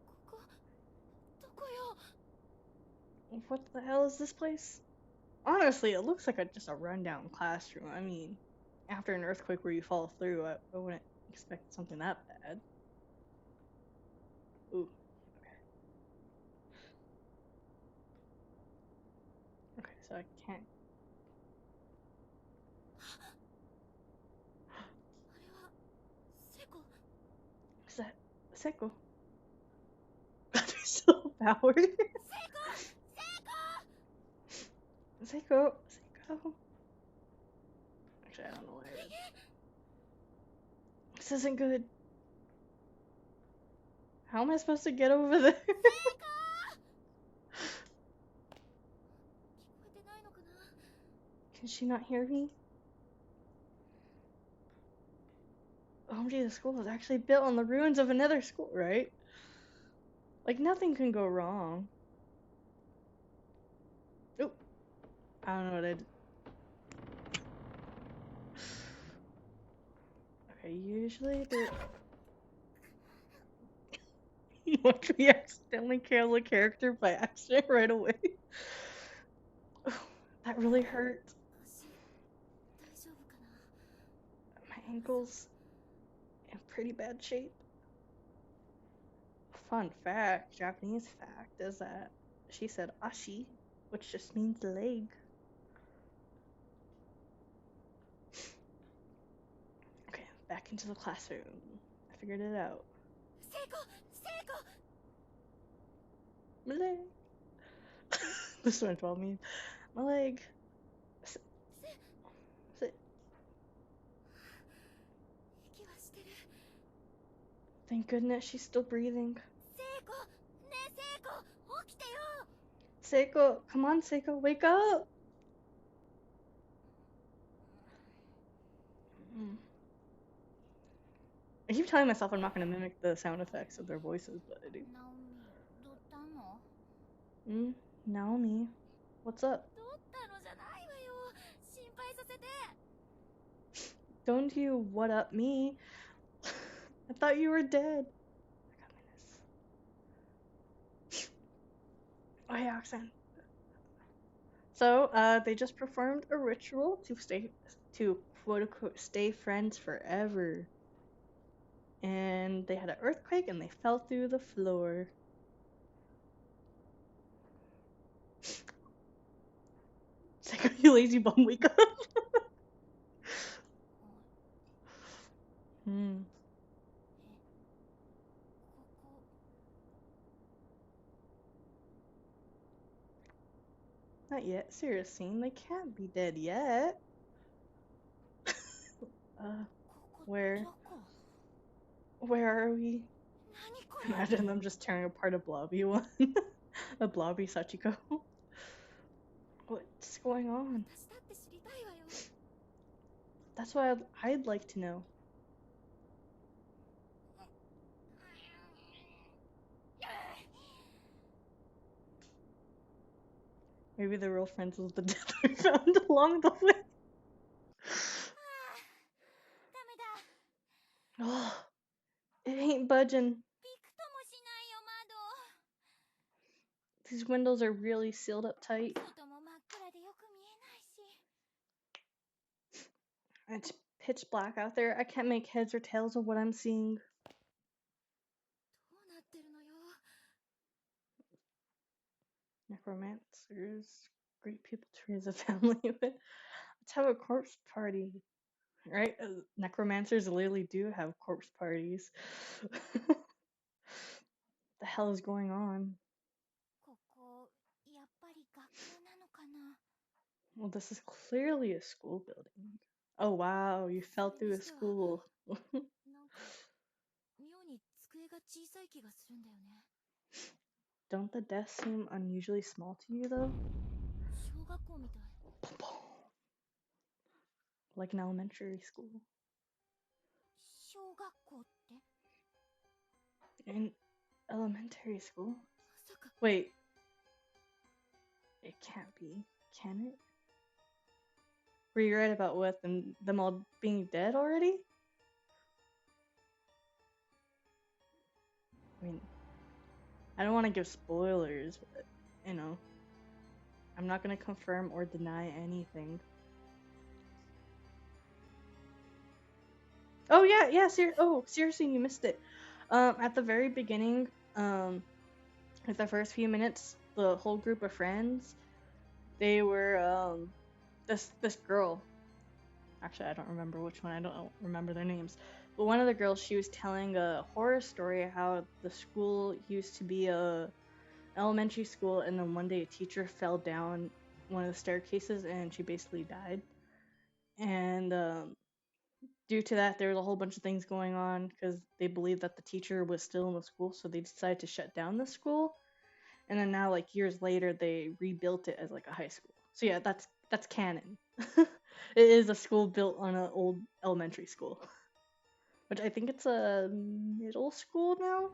[SPEAKER 2] ここどこよ
[SPEAKER 1] What the hell is this place? Honestly, it looks like just a rundown classroom. I mean, after an earthquake where you fall through, I wouldn't expect something that bad. Ooh. Okay, so I can't.
[SPEAKER 2] あれはセコ
[SPEAKER 1] Is that Seiko? God, he's so powered.
[SPEAKER 2] セコ
[SPEAKER 1] Seiko. Seiko. Actually, I don't know where. This isn't good. How am I supposed to get over there?
[SPEAKER 2] 聞こえてないのかな
[SPEAKER 1] Can she not hear me? OMG, the school was actually built on the ruins of another school, right? Like, nothing can go wrong. Oop. I don't know what I did. Okay, usually there... Watch me accidentally kill a character by accident right away. That really hurt.
[SPEAKER 2] 足大丈夫かな
[SPEAKER 1] My ankle's in pretty bad shape. Fun fact, Japanese fact, is that she said ashi, which just means leg. Okay, back into the classroom. I figured it out.
[SPEAKER 2] セコセコ
[SPEAKER 1] My leg. This went well me. My leg. Sit.
[SPEAKER 2] 息はしてる
[SPEAKER 1] Thank goodness she's still breathing.
[SPEAKER 2] セコねえセコ起きてよ
[SPEAKER 1] Seiko, come on, Seiko, wake up! I keep telling myself I'm not going to mimic the sound effects of their voices, but I do.
[SPEAKER 2] ナオミどったの
[SPEAKER 1] Naomi, what's up?
[SPEAKER 2] どったのじゃないわよ心配させて
[SPEAKER 1] Don't you what up me? I thought you were dead. Oh, yeah, accent. So, they just performed a ritual to quote unquote stay friends forever. And they had an earthquake and they fell through the floor. It's like, you lazy bum, wake up. Hmm.
[SPEAKER 2] ここ
[SPEAKER 1] Not yet. Seriously, they can't be dead yet. Where?
[SPEAKER 2] どこ
[SPEAKER 1] Where are we?
[SPEAKER 2] 何これ
[SPEAKER 1] Imagine them just tearing apart a blobby one. A blobby Sachiko. What's going on?
[SPEAKER 2] 私だって知りたいわよ
[SPEAKER 1] That's what I'd like to know. Maybe the real friends was the death we found along the way.
[SPEAKER 2] ダメだ
[SPEAKER 1] Oh, it ain't budging.
[SPEAKER 2] びくともしないよ
[SPEAKER 1] These windows are really sealed up tight.
[SPEAKER 2] 窓外も真っ暗でよく見えないし
[SPEAKER 1] It's pitch black out there. I can't make heads or tails of what I'm seeing.
[SPEAKER 2] どうなってるのよ
[SPEAKER 1] Necromancers, great people to raise a family with. Let's have a corpse party. Right? Necromancers literally do have corpse parties. The hell is going on?
[SPEAKER 2] ここやっぱり学校なのかな
[SPEAKER 1] Well, this is clearly a school building. Oh wow, you fell through a school.
[SPEAKER 2] なんか妙に机が小さい気がするんだよね
[SPEAKER 1] Don't the desks seem unusually small to you though?
[SPEAKER 2] 小学校みたい
[SPEAKER 1] Like an elementary school.
[SPEAKER 2] 小学校って
[SPEAKER 1] In elementary school?
[SPEAKER 2] まさか
[SPEAKER 1] Wait. It can't be. Can it? Were you right about what? Them all being dead already? I mean, I don't want to give spoilers, but, you know. I'm not going to confirm or deny anything. Oh, yeah, seriously, you missed it. At the very beginning, with the first few minutes, the whole group of friends, they were, this girl. Actually, I don't remember which one. I don't remember their names. But one of the girls, she was telling a horror story how the school used to be a elementary school, and then one day a teacher fell down one of the staircases and she basically died. And due to that, there was a whole bunch of things going on because they believed that the teacher was still in the school, so they decided to shut down the school. And then now, like years later, they rebuilt it as like a high school. So yeah, that's canon. It is a school built on an old elementary school, which I think it's a middle school now.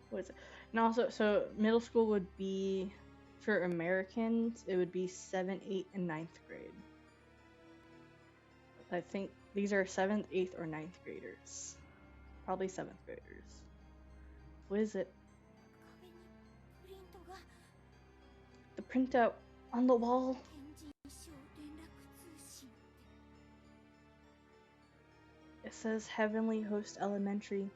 [SPEAKER 1] What is it? And also, so middle school would be, for Americans, it would be 7th, 8th, and 9th grade. I think these are 7th, 8th, or 9th graders. Probably 7th graders. What is it?
[SPEAKER 2] 壁にプリントが
[SPEAKER 1] The printout on the wall.
[SPEAKER 2] 天神小連絡通信
[SPEAKER 1] It says Heavenly Host Elementary.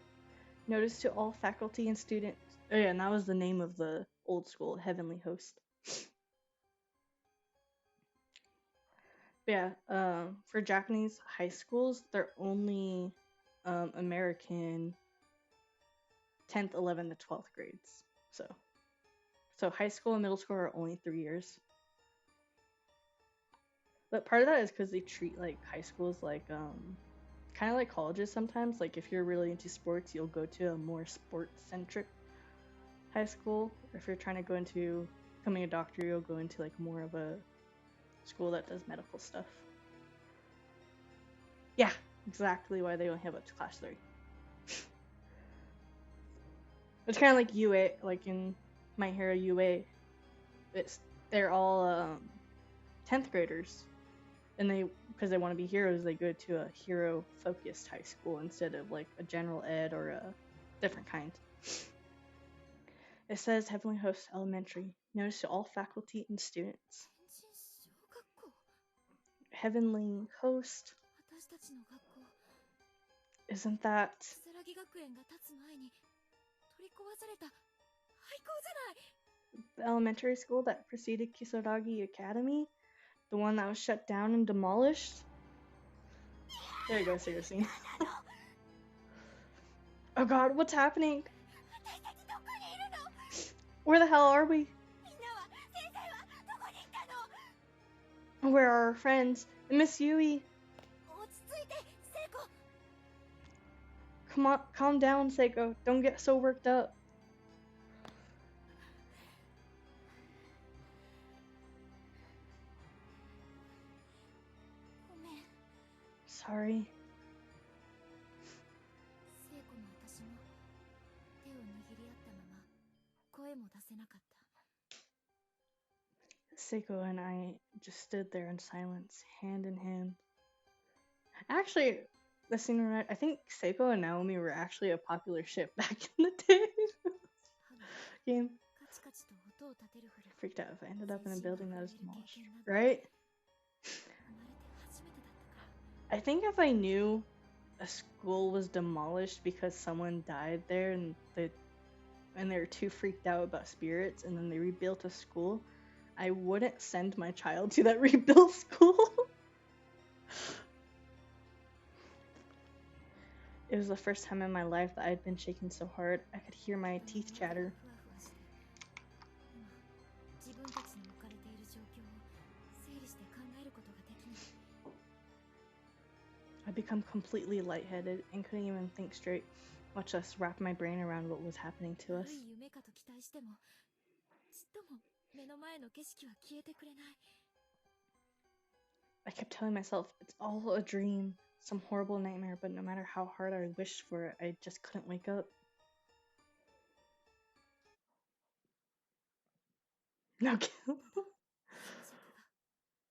[SPEAKER 1] Notice to all faculty and students. Oh yeah, and that was the name of the old school, Heavenly Host. But yeah, for Japanese high schools, they're only American 10th, 11th, and 12th grades. So high school and middle school are only 3 years. But part of that is because they treat like high schools like kind of like colleges sometimes. Like if you're really into sports, you'll go to a more sports-centric high school. Or if you're trying to go into becoming a doctor, you'll go into like more of a school that does medical stuff. Yeah, exactly why they only have up to class 3. It's kind of like UA, like in My Hero UA. They're all 10th graders, and because they want to be heroes, they go to a hero-focused high school instead of like a general ed or a different kind. It says Heavenly Host Elementary. Notice to all faculty and students.
[SPEAKER 2] 天神小学校
[SPEAKER 1] Heavenly Host.
[SPEAKER 2] 私たちの学校
[SPEAKER 1] Isn't that
[SPEAKER 2] 如月学園が建つ前に取り壊された廃校じゃない
[SPEAKER 1] the elementary school that preceded Kisaragi Academy? The one that was shut down and demolished? There you go, seriously. Oh god, what's happening?
[SPEAKER 2] 私たちどこにいるの？
[SPEAKER 1] Where the hell are we?
[SPEAKER 2] みんなは先生はどこに行ったの？
[SPEAKER 1] Where are our friends? Miss Yui.
[SPEAKER 2] 落ち着いて、聖子。
[SPEAKER 1] Come on, calm down, Seiko. Don't get so worked up.
[SPEAKER 2] ごめん。
[SPEAKER 1] Sorry.
[SPEAKER 2] 聖子も私も手を握り合ったまま声も出せなかった。
[SPEAKER 1] Seiko and I just stood there in silence, hand in hand. Actually, the scene where I think Seiko and Naomi were actually a popular ship back in the day.
[SPEAKER 2] 歯が
[SPEAKER 1] Game.
[SPEAKER 2] カチカチと音を立てるほど
[SPEAKER 1] Freaked out if I ended up in a building that is demolished.
[SPEAKER 2] 全身が震える経験なんて
[SPEAKER 1] Right?
[SPEAKER 2] 生まれて初めてだったから。
[SPEAKER 1] I think if I knew a school was demolished because someone died there and they were too freaked out about spirits and then they rebuilt a school, I wouldn't send my child to that rebuilt school. It was the first time in my life that I'd been shaken so hard I could hear my teeth chatter.
[SPEAKER 2] ふわふわして今自分たちの置かれている状況を整理して考えることができない。
[SPEAKER 1] I'd become completely lightheaded and couldn't even think straight, much less wrap my brain around what was happening to
[SPEAKER 2] 悪
[SPEAKER 1] us.
[SPEAKER 2] い夢かと期待してもちっとも目の前の景色は消えてくれない。
[SPEAKER 1] I kept telling myself it's all a dream, some horrible nightmare, but no matter how hard I wished for it, I just couldn't wake up. No kill.
[SPEAKER 2] 静寂が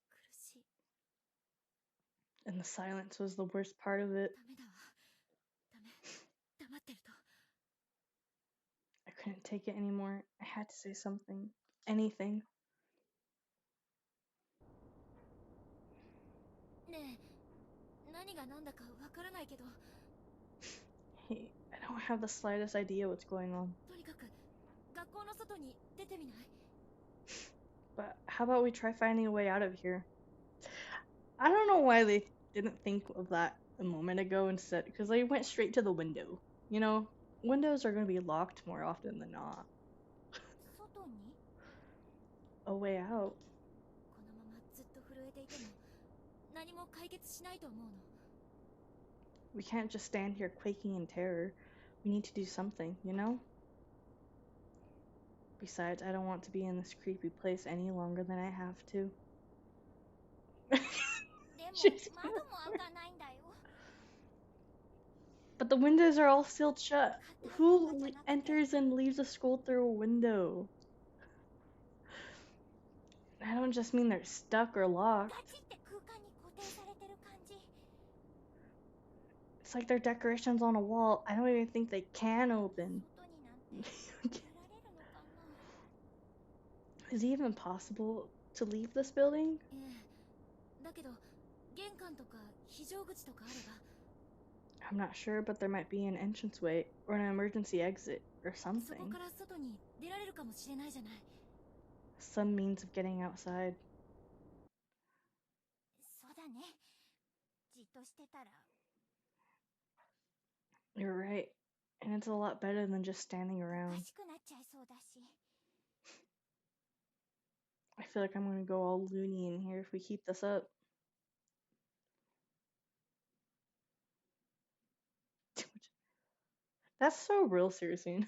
[SPEAKER 2] 苦しい。
[SPEAKER 1] And the silence was the worst part of it.
[SPEAKER 2] ダメだわ。ダメ。黙ってると。
[SPEAKER 1] I couldn't take it anymore. I had to say something. Anything.
[SPEAKER 2] ねえ、何が何だかわからないけど、
[SPEAKER 1] Hey, I don't have the slightest idea what's going on.
[SPEAKER 2] とにかく学校の外に出てみない？
[SPEAKER 1] But how about we try finding a way out of here? I don't know why they didn't think of that a moment ago instead, because they went straight to the window. You know, windows are going to be locked more often than not.
[SPEAKER 2] 外に？
[SPEAKER 1] A way out.
[SPEAKER 2] このままずっと震えていても何も解決しないと思うの。
[SPEAKER 1] We can't just stand here quaking in terror. We need to do something, you know? Besides, I don't want to be in this creepy place any longer than I have to.
[SPEAKER 2] でも
[SPEAKER 1] She's
[SPEAKER 2] 窓も開かないんだよ。
[SPEAKER 1] But the windows are all sealed shut. Who enters and leaves a school through a window? I don't just mean they're stuck or locked.
[SPEAKER 2] ガチって空間に固定されてる感じ。
[SPEAKER 1] It's like they're decorations on a wall. I don't even think they can open.
[SPEAKER 2] 外になんて出られるのかな？
[SPEAKER 1] Is it even possible to leave this building?
[SPEAKER 2] ええ。だけど玄関とか非常口とかあれば。
[SPEAKER 1] I'm not sure, but there might be an entranceway or an emergency exit or
[SPEAKER 2] そ
[SPEAKER 1] something.
[SPEAKER 2] こから外に出られるかもしれないじゃない。
[SPEAKER 1] Some means of getting outside.
[SPEAKER 2] そうだね。じっとしてたら。
[SPEAKER 1] You're right. And it's a lot better than just standing
[SPEAKER 2] お
[SPEAKER 1] around.
[SPEAKER 2] かしくなっちゃいそうだし。
[SPEAKER 1] I feel like I'm gonna go all loony in here if we keep this up. That's so real, seriously.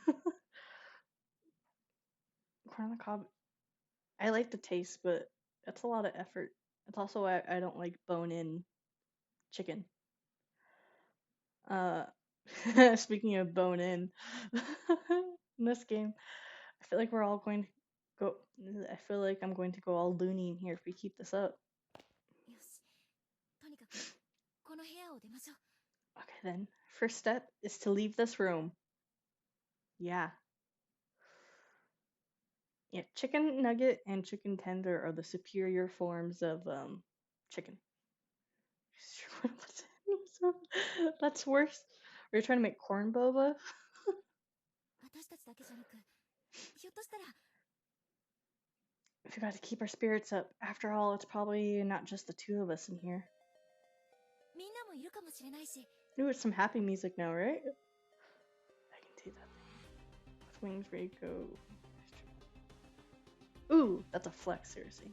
[SPEAKER 1] Corn on the cob. I like the taste, but that's a lot of effort. It's also why I don't like bone-in chicken. Speaking of bone-in, in this game, I feel like we're all going to go. I feel like I'm going to go all loony in here if we keep this up.
[SPEAKER 2] よし。とにかくこの部屋を出ましょう。
[SPEAKER 1] Okay then. First step is to leave this room. Yeah. Yeah, chicken nugget and chicken tender are the superior forms of chicken. That's worse. Are you trying to make corn boba?
[SPEAKER 2] 私たちだけじゃなく、ひょっとしたら
[SPEAKER 1] We gotta keep our spirits up. After all, it's probably not just the two of us in here.
[SPEAKER 2] みんなもいるかもしれないし、
[SPEAKER 1] Ooh, it's some happy music now, right? wings, Reiko. Ooh, that's a flex, seriously.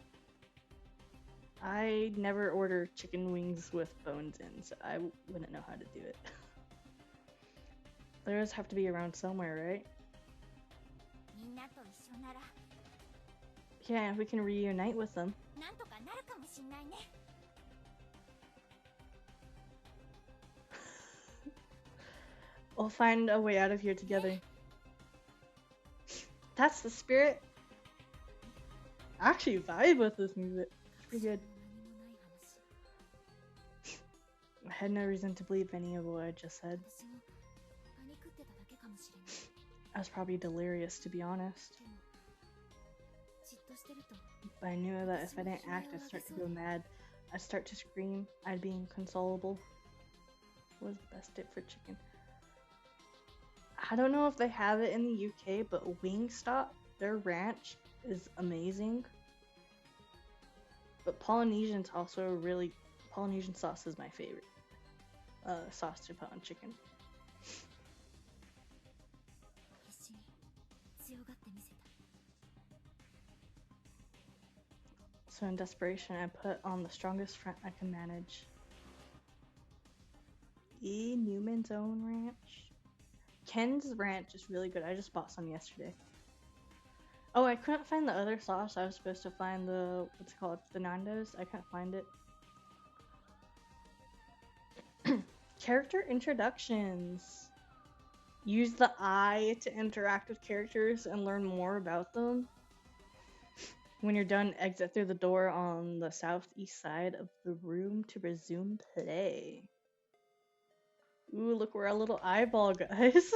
[SPEAKER 1] I never order chicken wings with bones in, so I wouldn't know how to do it. Those have to be around somewhere, right?
[SPEAKER 2] みんなと一緒なら
[SPEAKER 1] Yeah, if we can reunite with them.
[SPEAKER 2] なんとかなるかもしんないね
[SPEAKER 1] We'll find a way out of here together. That's the spirit. I actually vibe with this music. It's pretty good.
[SPEAKER 2] 何もない話
[SPEAKER 1] I had no reason to believe any of what I just said.
[SPEAKER 2] 私もパニクってただけかもしれない
[SPEAKER 1] I was probably delirious, to be honest.
[SPEAKER 2] でもじっとしてると
[SPEAKER 1] But I knew that if I didn't act, I'd start to go mad. I'd start to scream. I'd be inconsolable. What was the best dip for chicken? I don't know if they have it in the UK, but Wingstop, their ranch is amazing. But Polynesian's also really... Polynesian sauce is my favorite sauce to put on chicken.
[SPEAKER 2] 必死に強がってみせた
[SPEAKER 1] So in desperation, I put on the strongest front I can manage. Newman's Own Ranch. Ken's Ranch is really good. I just bought some yesterday. Oh, I couldn't find the other sauce. I was supposed to find the, what's it called? The Nando's. I couldn't find it. Character introductions. Use the eye to interact with characters and learn more about them. When you're done, exit through the door on the southeast side of the room to resume play. Ooh, look, we're a little eyeball, guys.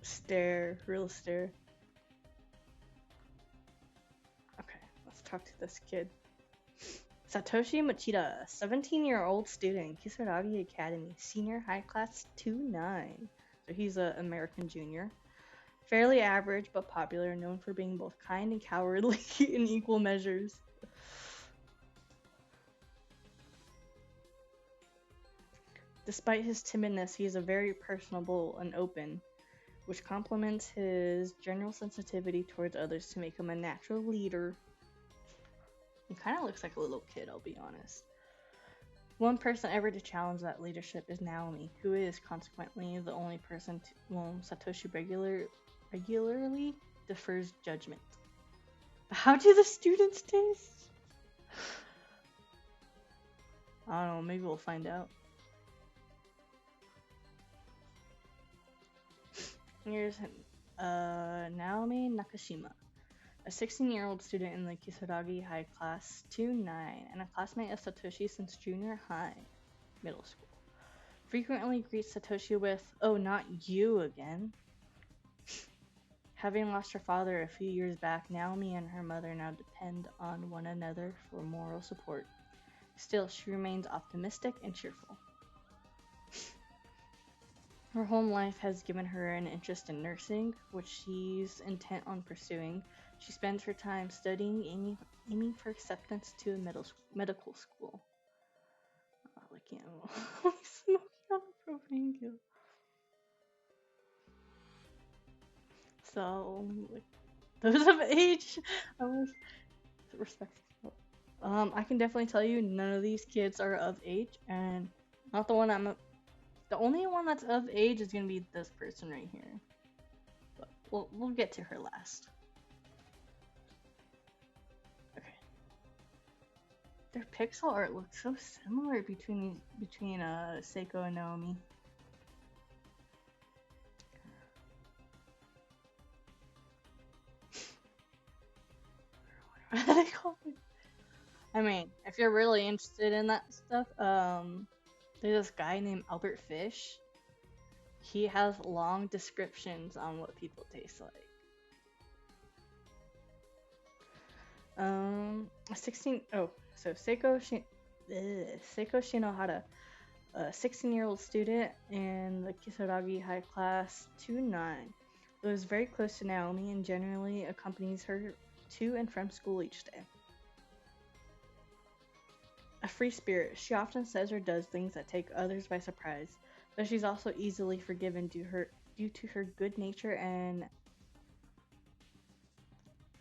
[SPEAKER 1] Stare, real stare. Okay, let's talk to this kid. Satoshi Machida, 17-year-old student, Kisaragi Academy, senior high class 2-9. So he's an American junior. Fairly average but popular, known for being both kind and cowardly in equal measures. Despite his timidness, he is a very personable and open, which complements his general sensitivity towards others to make him a natural leader. He kind of looks like a little kid, I'll be honest. One person ever to challenge that leadership is Naomi, who is consequently the only person to whom Satoshi regularly defers judgment. How do the students taste? I don't know, maybe we'll find out. Here's Naomi Nakashima, a 16-year-old student in the Kisaragi High Class 2-9 and a classmate of Satoshi since junior high, middle school. Frequently greets Satoshi with, "Oh, not you again." Having lost her father a few years back, Naomi and her mother now depend on one another for moral support. Still, she remains optimistic and cheerful. Her home life has given her an interest in nursing, which she's intent on pursuing. She spends her time studying, aiming for acceptance to a medical school. Oh, I can't. Smoking on a propane kill. So, like, those of age, I was respectful. I can definitely tell you none of these kids are of age, and not the one the only one that's of age is gonna be this person right here. But we'll get to her last. Okay. Their pixel art looks so similar between Seiko and Naomi. What do they call it? I mean, if you're really interested in that stuff, there's this guy named Albert Fish. He has long descriptions on what people taste like. Seiko Shinohara, a 16-year-old student in the Kisaragi High Class 2-9, who is very close to Naomi and generally accompanies her to and from school each day. A free spirit, she often says or does things that take others by surprise, but she's also easily forgiven due to her good nature and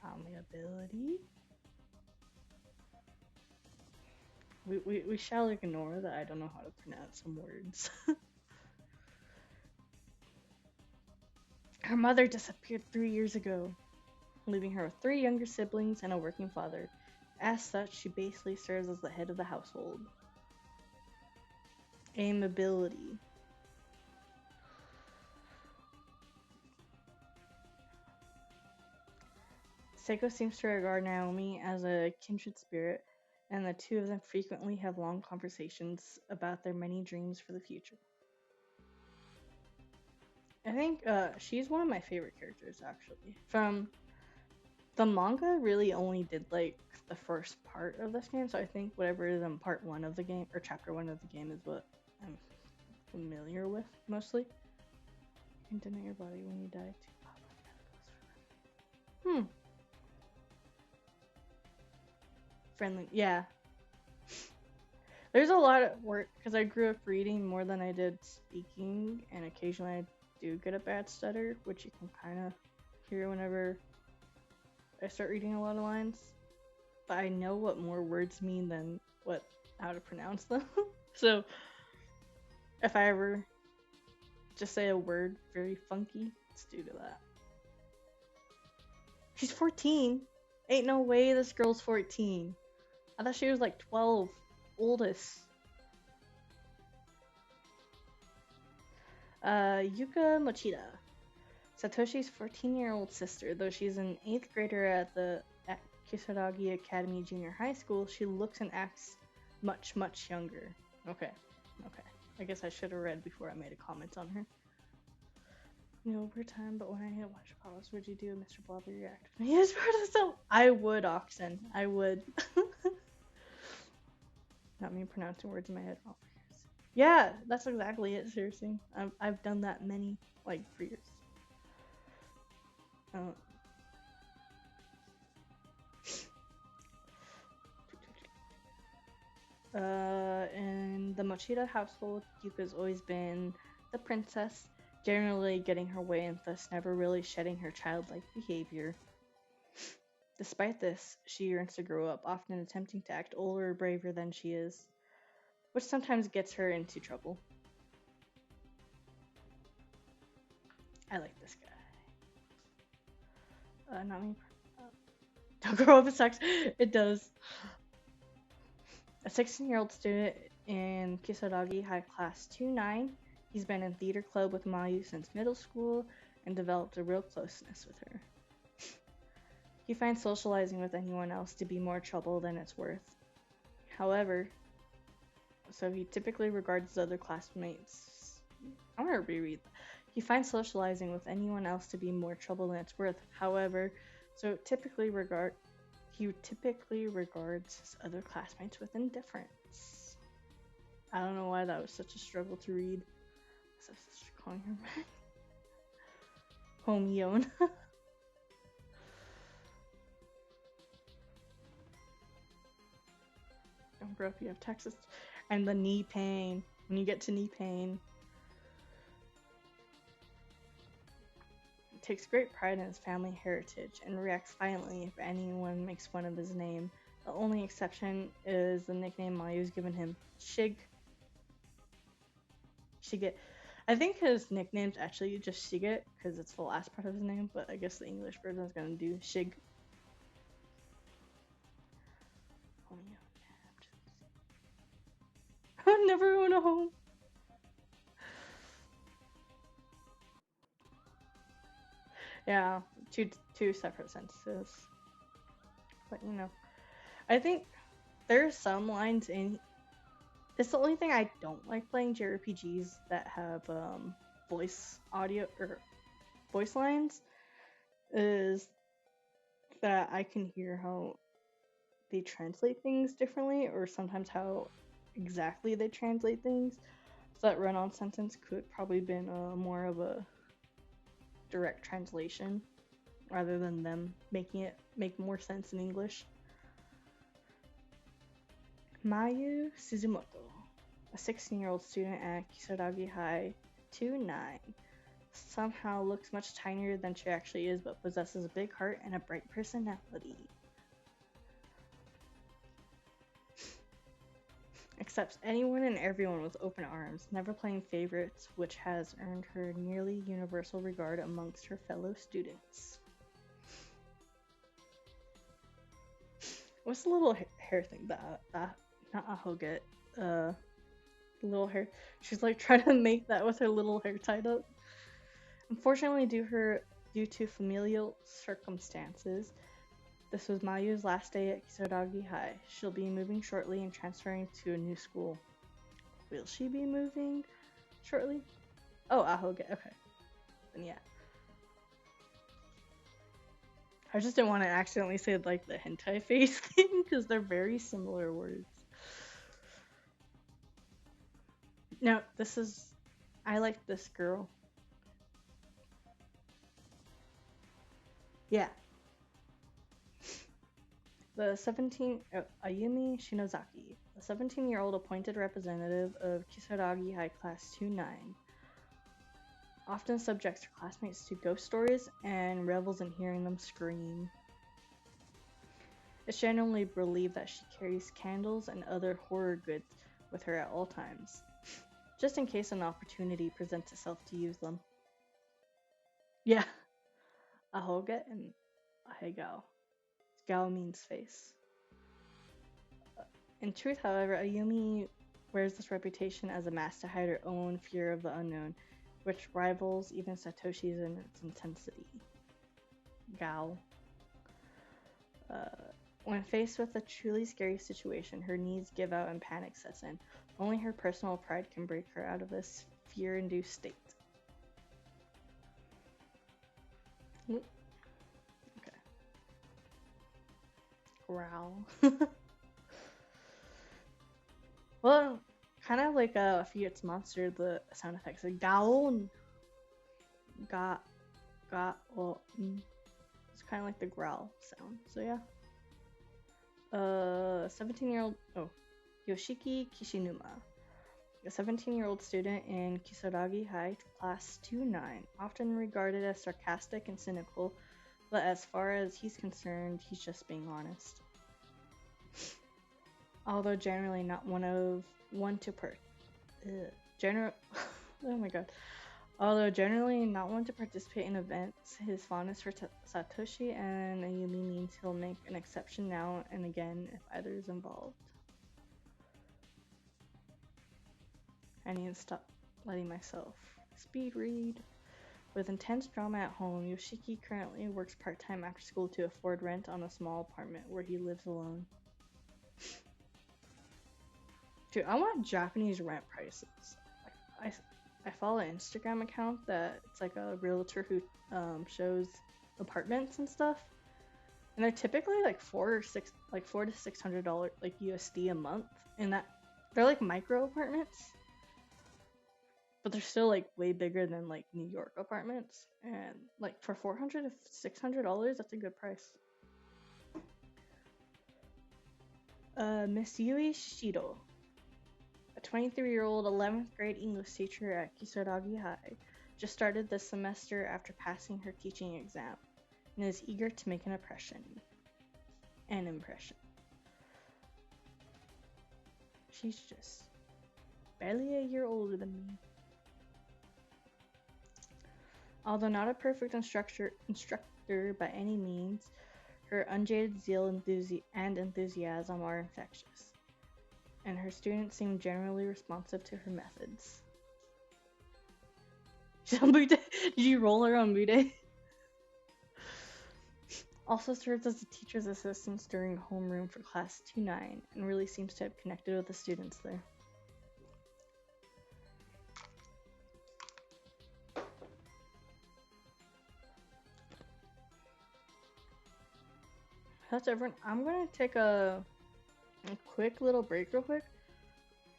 [SPEAKER 1] amiability. We shall ignore that I don't know how to pronounce some words. Her mother disappeared 3 years ago, leaving her with 3 younger siblings and a working father. As such, she basically serves as the head of the household. Amiability. Seiko seems to regard Naomi as a kindred spirit, and the two of them frequently have long conversations about their many dreams for the future. I think she's one of my favorite characters, actually. From the manga, really only did like the first part of this game, so I think whatever is in part 1 of the game, or chapter 1 of the game, is what I'm familiar with mostly. You can deny your body when you die too. Friendly, yeah. There's a lot of work because I grew up reading more than I did speaking, and occasionally I do get a bad stutter, which you can kind of hear whenever I start reading a lot of lines. But I know what more words mean than how to pronounce them. So if I ever just say a word very funky, it's due to that. She's 14. Ain't no way this girl's 14. I thought she was like 12. Oldest. Yuka Mochida. Satoshi's 14-year-old sister. Though she's an 8th grader at Kisaragi Academy Junior High School, she looks and acts much, much younger. Okay. I guess I should have read before I made a comment on her. Over time, but when I hit watch pause, would you do a Mr. Blobby react? Yes, so I would, Oxen. I would. Not me pronouncing words in my head. Oh, yeah, that's exactly it. Seriously, I've done that for years. In the Mochida household, Yuka's always been the princess, generally getting her way and thus never really shedding her childlike behavior. Despite this, she yearns to grow up, often attempting to act older or braver than she is, which sometimes gets her into trouble. I like this guy. Not me. Don't grow up, it sucks. It does. A 16-year-old student in Kisaragi High Class 2-9, he's been in theater club with Mayu since middle school and developed a real closeness with her. He finds socializing with anyone else to be more trouble than it's worth. However, so he typically regards his other classmates. I'm gonna reread that. He finds socializing with anyone else to be more trouble than it's worth. However, he typically regards his other classmates with indifference. I don't know why that was such a struggle to read. So calling her Home Yon. Don't grow up, you have Texas. And the knee pain. When you get to knee pain. He takes great pride in his family heritage and reacts violently if anyone makes fun of his name. The only exception is the nickname Mayu's given him, Shig. Shige. I think his nickname's actually just Shige because it's the last part of his name, but I guess the English version is gonna do Shig. I never own a home. Yeah, two separate sentences. But I think there's some lines in. It's the only thing I don't like playing JRPGs that have voice audio or voice lines is that I can hear how they translate things differently, or sometimes how exactly they translate things. So that run-on sentence could probably been more of a direct translation rather than them making it make more sense in English. Mayu Suzumoto, a 16-year-old student at Kisaragi High 29, somehow looks much tinier than she actually is, but possesses a big heart and a bright personality. Accepts anyone and everyone with open arms, never playing favorites, which has earned her nearly universal regard amongst her fellow students. What's the little hair thing that not Aho get? Little hair. She's like trying to make that with her little hair tied up. Unfortunately, due to familial circumstances, this was Mayu's last day at Kisaragi High. She'll be moving shortly and transferring to a new school. Will she be moving shortly? Oh, Ahoge. Okay. Then yeah. I just didn't want to accidentally say like the hentai face thing because they're very similar words. No, I like this girl. Yeah. Ayumi Shinozaki, a 17-year-old appointed representative of Kisaragi High Class 29, often subjects her classmates to ghost stories and revels in hearing them scream. It's generally believed that she carries candles and other horror goods with her at all times, just in case an opportunity presents itself to use them. Yeah. Ahoge and Ahegao. Gao means face. In truth, however, Ayumi wears this reputation as a mask to hide her own fear of the unknown, which rivals even Satoshi's in its intensity. Gao. When faced with a truly scary situation, her needs give out and panic sets in. Only her personal pride can break her out of this fear-induced state. Okay. Growl. Well, kind of like a Fiat's Monster, the sound effects like growl and it's kind of like the growl sound. So yeah. 17-year-old Yoshiki Kishinuma, a 17-year-old student in Kisaragi High Class 29, often regarded as sarcastic and cynical, but as far as he's concerned, he's just being honest. Although generally not Although generally not one to participate in events, his fondness for Satoshi and Ayumi means he'll make an exception now and again if either is involved. I need to stop letting myself speed read. With intense drama at home, Yoshiki currently works part-time after school to afford rent on a small apartment where he lives alone. Dude, I want Japanese rent prices. I follow an Instagram account that it's like a realtor who shows apartments and stuff, and they're typically like $400 to $600 like USD a month, and that they're like micro apartments, but they're still like way bigger than like New York apartments, and like for $400 to $600, that's a good price. Miss Yui Shido, a 23-year-old 11th grade English teacher at Kisaragi High, just started this semester after passing her teaching exam, and is eager to make an impression. She's just barely a year older than me. Although not a perfect instructor by any means, her unjaded zeal and enthusiasm are infectious, and her students seem generally responsive to her methods. Did you roll her on Mude? Also serves as a teacher's assistant during homeroom for class 2-9 and really seems to have connected with the students there. That's everyone. I'm gonna take a quick little break real quick.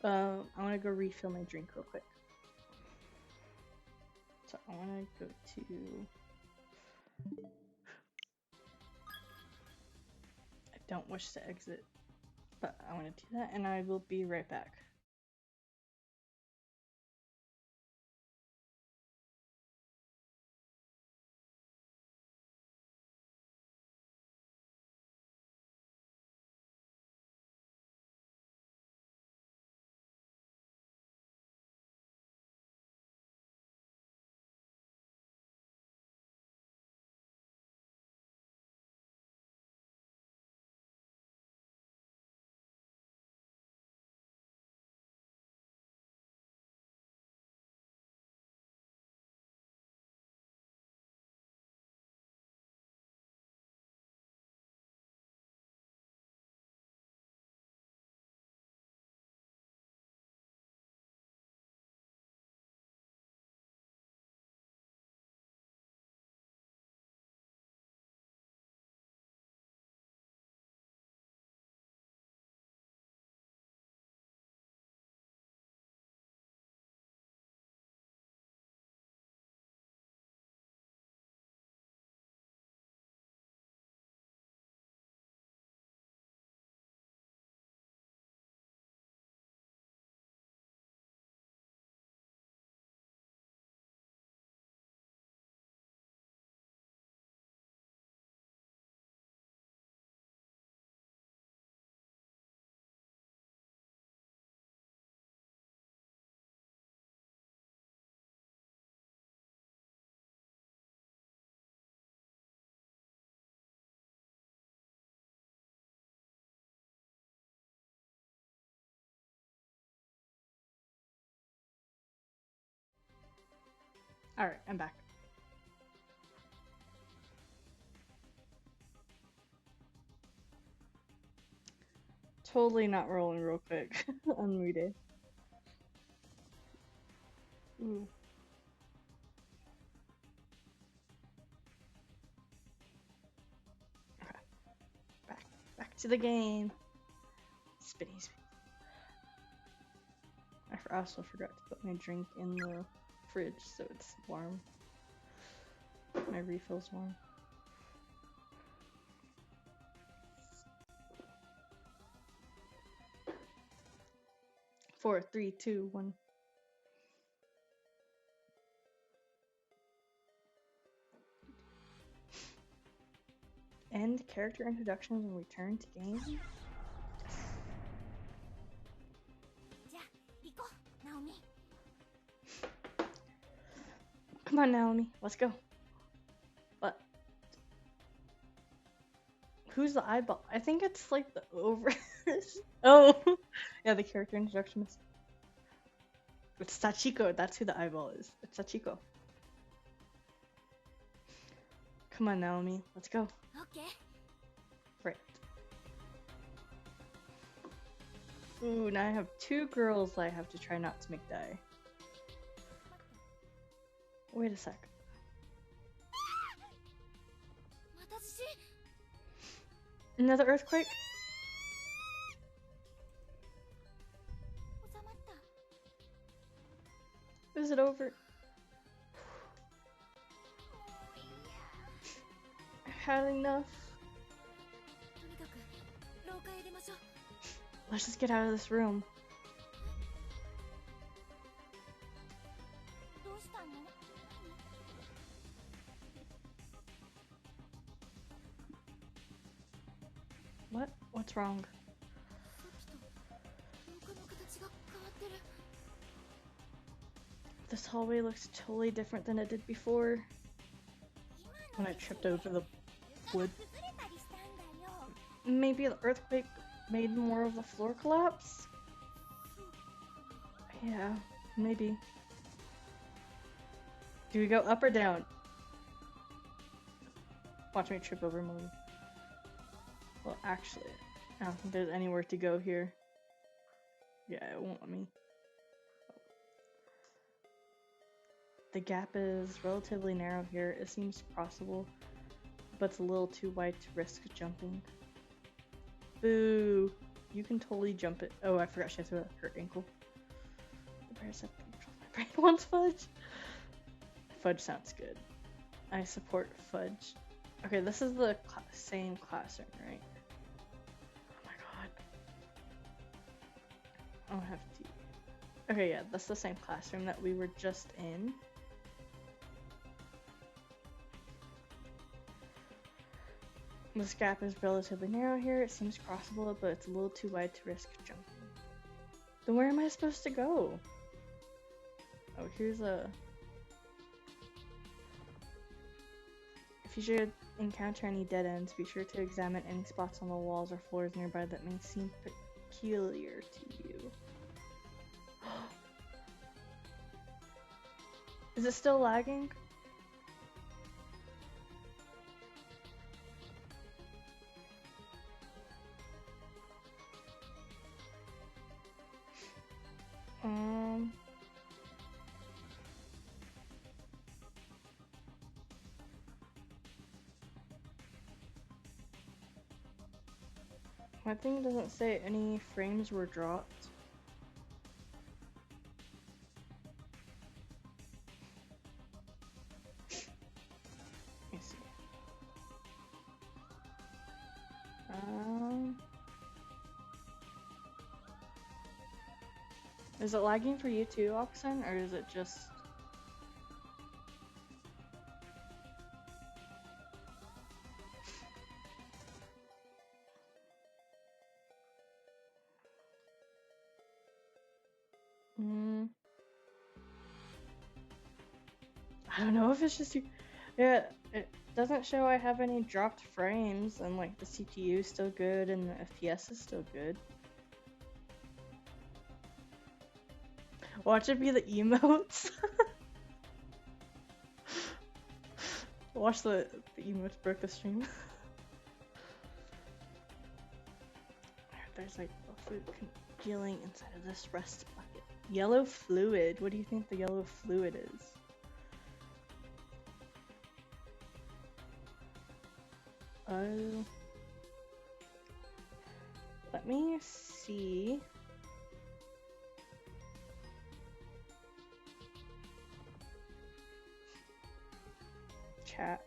[SPEAKER 1] I want to go refill my drink real quick. So I want to go to don't wish to exit. But I want to do that, and I will be right back. Alright, I'm back. Totally not rolling real quick on Moo Day. Ooh. Okay. Back to the game. Spinny. I also forgot to put my drink in the fridge so it's warm. My refill's warm. 4, 3, 2, 1. End character introductions and return to game. Yes.
[SPEAKER 2] じゃあ行こう、ナオミ。
[SPEAKER 1] Come on, Naomi, let's go. What? Who's the eyeball? I think it's like the over. Oh, yeah, the character introduction is. It's Sachiko. That's who the eyeball is. It's Sachiko. Come on, Naomi, let's go.
[SPEAKER 2] Okay.
[SPEAKER 1] Right. Ooh, now I have 2 girls I have to try not to make die. Wait a sec.
[SPEAKER 2] 私
[SPEAKER 1] Another earthquake?
[SPEAKER 2] 収まった。
[SPEAKER 1] Is it over? I've had enough.
[SPEAKER 2] とにかく廊下へ出ましょう。
[SPEAKER 1] Let's just get out of this room.
[SPEAKER 2] どうしたの？
[SPEAKER 1] What? What's wrong?
[SPEAKER 2] さっきと廊下の形が変わってる。
[SPEAKER 1] This hallway looks totally different than it did before. When I tripped over the wood.
[SPEAKER 2] 崩れたりしたんだよ。
[SPEAKER 1] Maybe the earthquake made more of the floor collapse? Yeah, maybe. Do we go up or down? Watch me trip over Molly. Well, actually, I don't think there's anywhere to go here. Yeah, it won't let me. The gap is relatively narrow here. It seems crossable, but it's a little too wide to risk jumping. Boo! You can totally jump it. Oh, I forgot she has to her ankle. The bear said control my brain wants fudge. Fudge sounds good. I support fudge. Okay, this is the same classroom, right? I don't have to. Okay, yeah, that's the same classroom that we were just in. This gap is relatively narrow here. It seems crossable, but it's a little too wide to risk jumping. Then where am I supposed to go? Oh, here's a... If you should encounter any dead ends, be sure to examine any spots on the walls or floors nearby that may seem peculiar to you. Is it still lagging? My thing doesn't say any frames were dropped. Let me see. Is it lagging for you too, Oxen, or is it just... I don't know if it's just you. Yeah, it doesn't show I have any dropped frames, and like the CPU is still good and the FPS is still good. Watch it be the emotes. Watch the emotes broke the stream. There's like a food congealing inside of this rest bucket. Yellow fluid. What do you think the yellow fluid is? Oh. Let me see. Chat.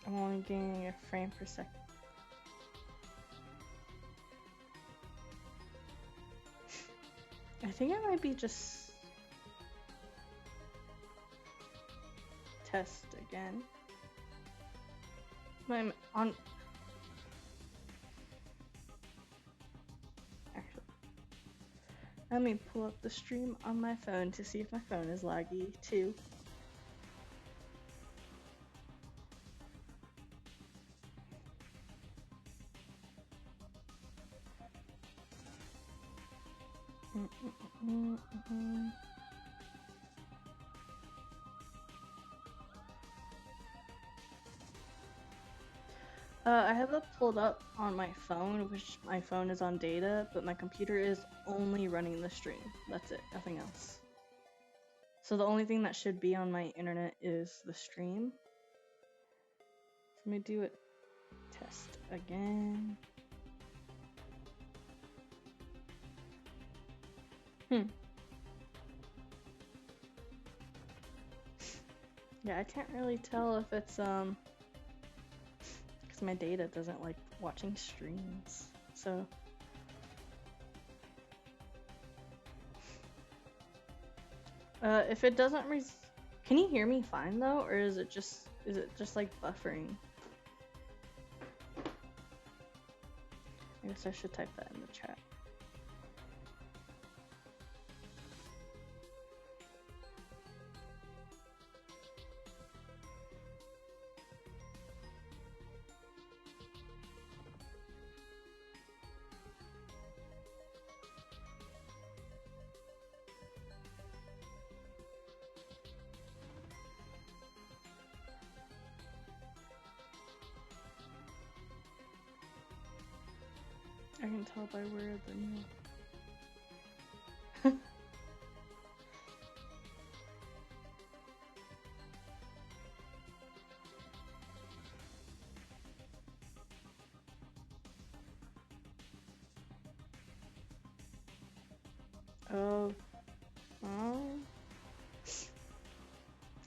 [SPEAKER 1] I'm only getting a frame per second. I think it might be just test again. I'm on. Actually, let me pull up the stream on my phone to see if my phone is laggy too. I have it pulled up on my phone, which my phone is on data, but my computer is only running the stream. That's it, nothing else. So the only thing that should be on my internet is the stream. Let me do it. Test again. Yeah, I can't really tell if it's because my data doesn't like watching streams. So if it doesn't can you hear me fine though, or is it just like buffering? I guess I should type that in the chat. I can tell by where the new... Oh.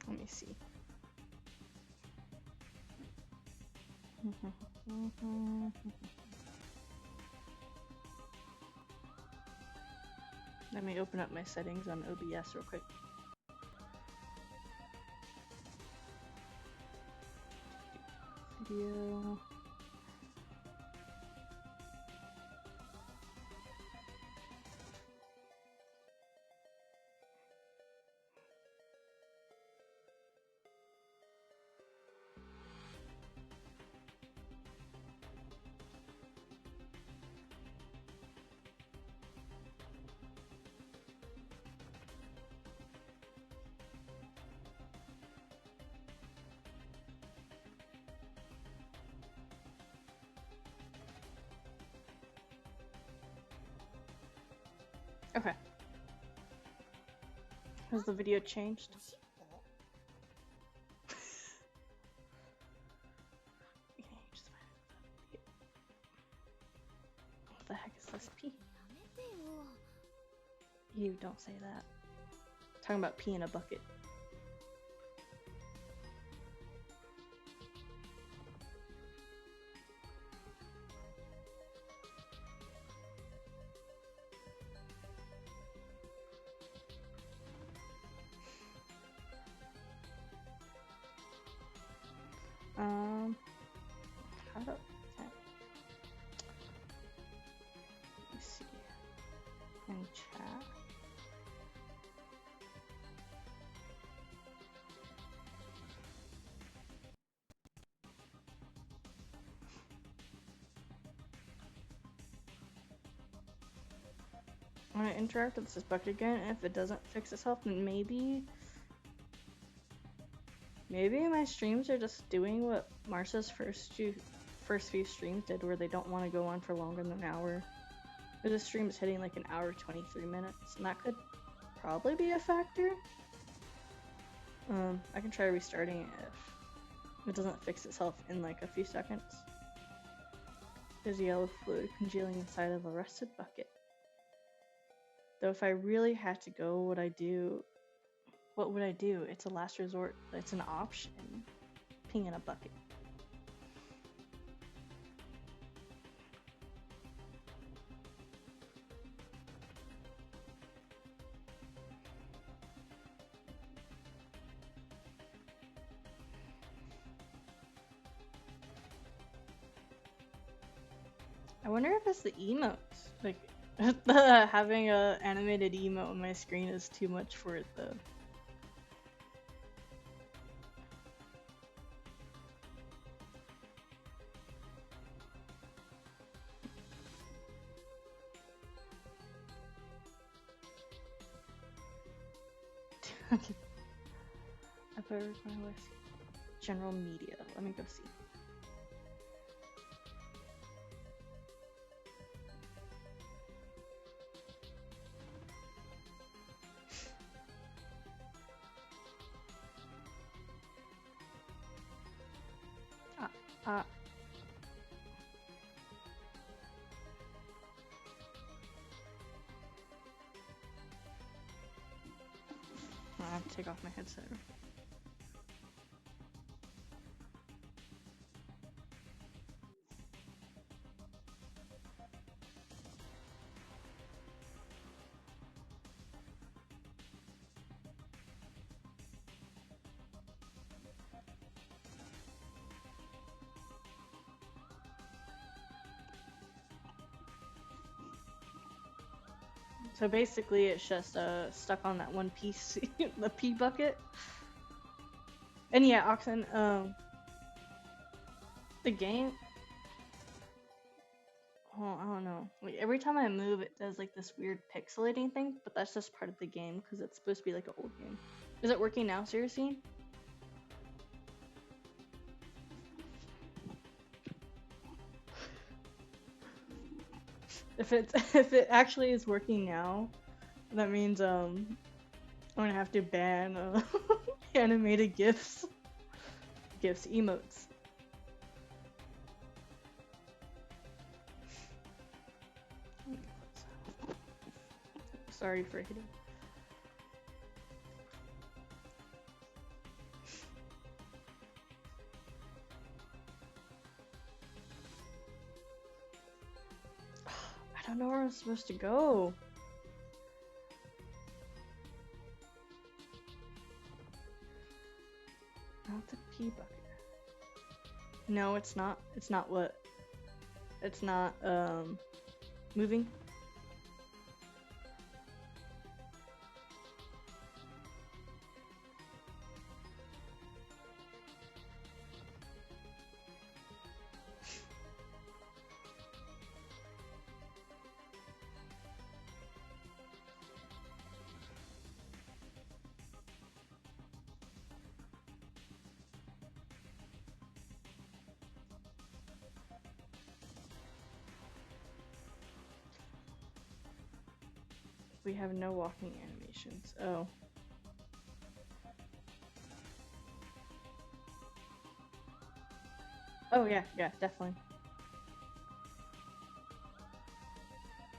[SPEAKER 1] Let me see. Let me open up my settings on OBS real quick. Video. Okay. Has the video changed? What the heck is this pee? You don't say that. Talking about pee in a bucket. How do, okay. Let's see. In chat. I'm gonna interact with this bucket again, and if it doesn't fix itself, then maybe my streams are just doing what Marsa's first few streams did, where they don't want to go on for longer than an hour. Or the stream is hitting like an hour 23 minutes, and that could probably be a factor. I can try restarting it if it doesn't fix itself in like a few seconds. There's yellow fluid congealing inside of a rusted bucket. Though if I really had to go, what would I do? It's a last resort. It's an option. Peeing in a bucket. I wonder if it's the emotes. Like, having a animated emote on my screen is too much for it though. I put it with general media. Let me go see. I have to take off my headset. So basically it's just stuck on that one piece, the pee bucket. And yeah, Oxen, the game, oh, I don't know. Like, every time I move it does like this weird pixelating thing, but that's just part of the game because it's supposed to be like an old game. Is it working now, seriously? If it actually is working now, that means I'm gonna have to ban animated GIFs, emotes. Sorry for hitting. don't know where I'm supposed to go. Not the pee bucket. No, it's not. It's not what? It's not, moving. We have no walking animations. Oh. Oh yeah, definitely.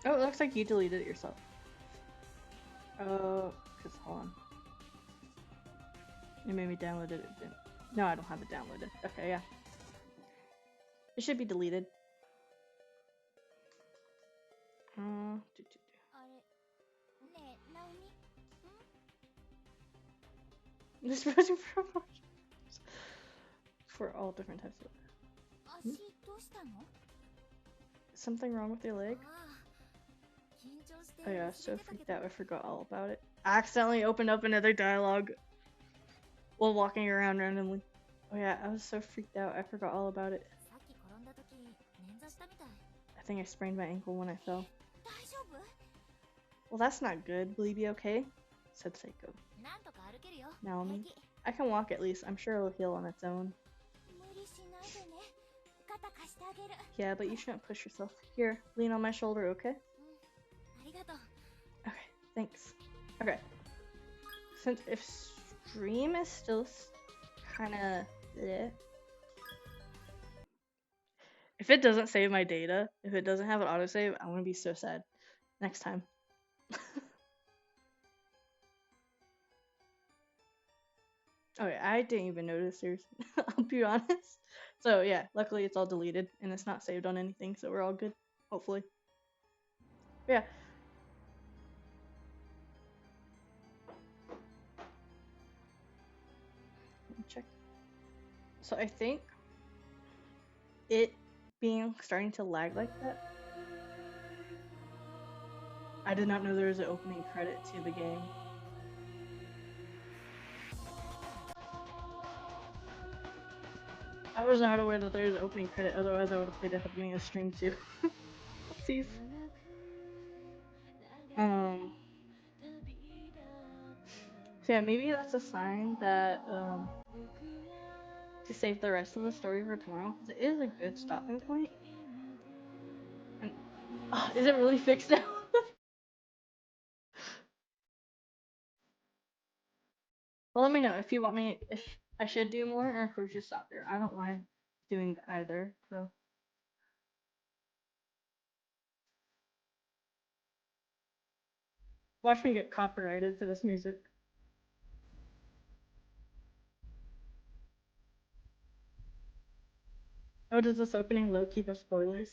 [SPEAKER 1] Oh, it looks like you deleted it yourself. Oh, cause hold on. You made me download it. It didn't. No, I don't have it downloaded. Okay, yeah. It should be deleted. Do.
[SPEAKER 2] あれねえナオミ
[SPEAKER 1] This version for all different types of.
[SPEAKER 2] 足どうしたの
[SPEAKER 1] Something wrong with your leg?
[SPEAKER 2] ああ緊張して
[SPEAKER 1] Oh yeah,
[SPEAKER 2] 忘
[SPEAKER 1] so
[SPEAKER 2] れてたけ
[SPEAKER 1] freaked
[SPEAKER 2] ど
[SPEAKER 1] out. I forgot all about it. I accidentally opened up another dialogue while walking around randomly. Oh yeah, I was so freaked out. I forgot all about it.
[SPEAKER 2] さっき転んだ時捻挫したみたい
[SPEAKER 1] I think I sprained my ankle when I fell.
[SPEAKER 2] 大丈夫
[SPEAKER 1] Well, that's not good. Will you be okay? Said Seiko.
[SPEAKER 2] なんとか歩けるよ
[SPEAKER 1] Naomi.
[SPEAKER 2] 平気
[SPEAKER 1] I can walk at least. I'm sure it'll heal on its own.
[SPEAKER 2] 無理しないでね肩貸してあげる
[SPEAKER 1] Yeah, but you shouldn't push yourself. Here, lean on my shoulder, okay?
[SPEAKER 2] ありがとう
[SPEAKER 1] Okay, thanks. Okay. Since if stream is still kind of if it doesn't save my data, if it doesn't have an autosave, I'm gonna be so sad next time. Okay, I didn't even notice yours. I'll be honest. So yeah, luckily it's all deleted and it's not saved on anything, so we're all good. Hopefully. But yeah. Let me check. So I think it being starting to lag like that. I did not know there was an opening credit to the game. I was not aware that there was an opening credit, otherwise I would have played it at the beginning of the stream too. Oopsies. So yeah, maybe that's a sign that to save the rest of the story for tomorrow, because it is a good stopping point. And, is it really fixed now? Well, let me know if you want me, if I should do more, or if we should stop there. I don't mind doing either, so. Watch me get copyrighted for this music. Oh, does this opening low keep us spoilers?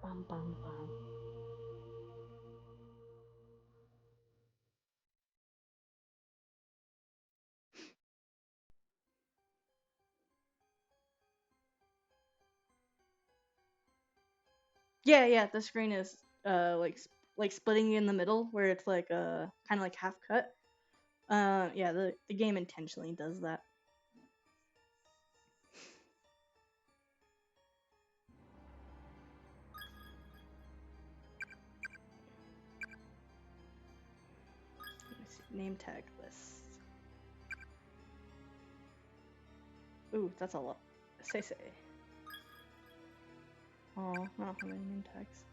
[SPEAKER 1] Bum bum bum. Yeah, the screen is like splitting you in the middle where it's like kind of like half cut. Yeah, the game intentionally does that. Let me see. Name tag list. Ooh, that's a lot. Say. Oh, I don't have any name tags.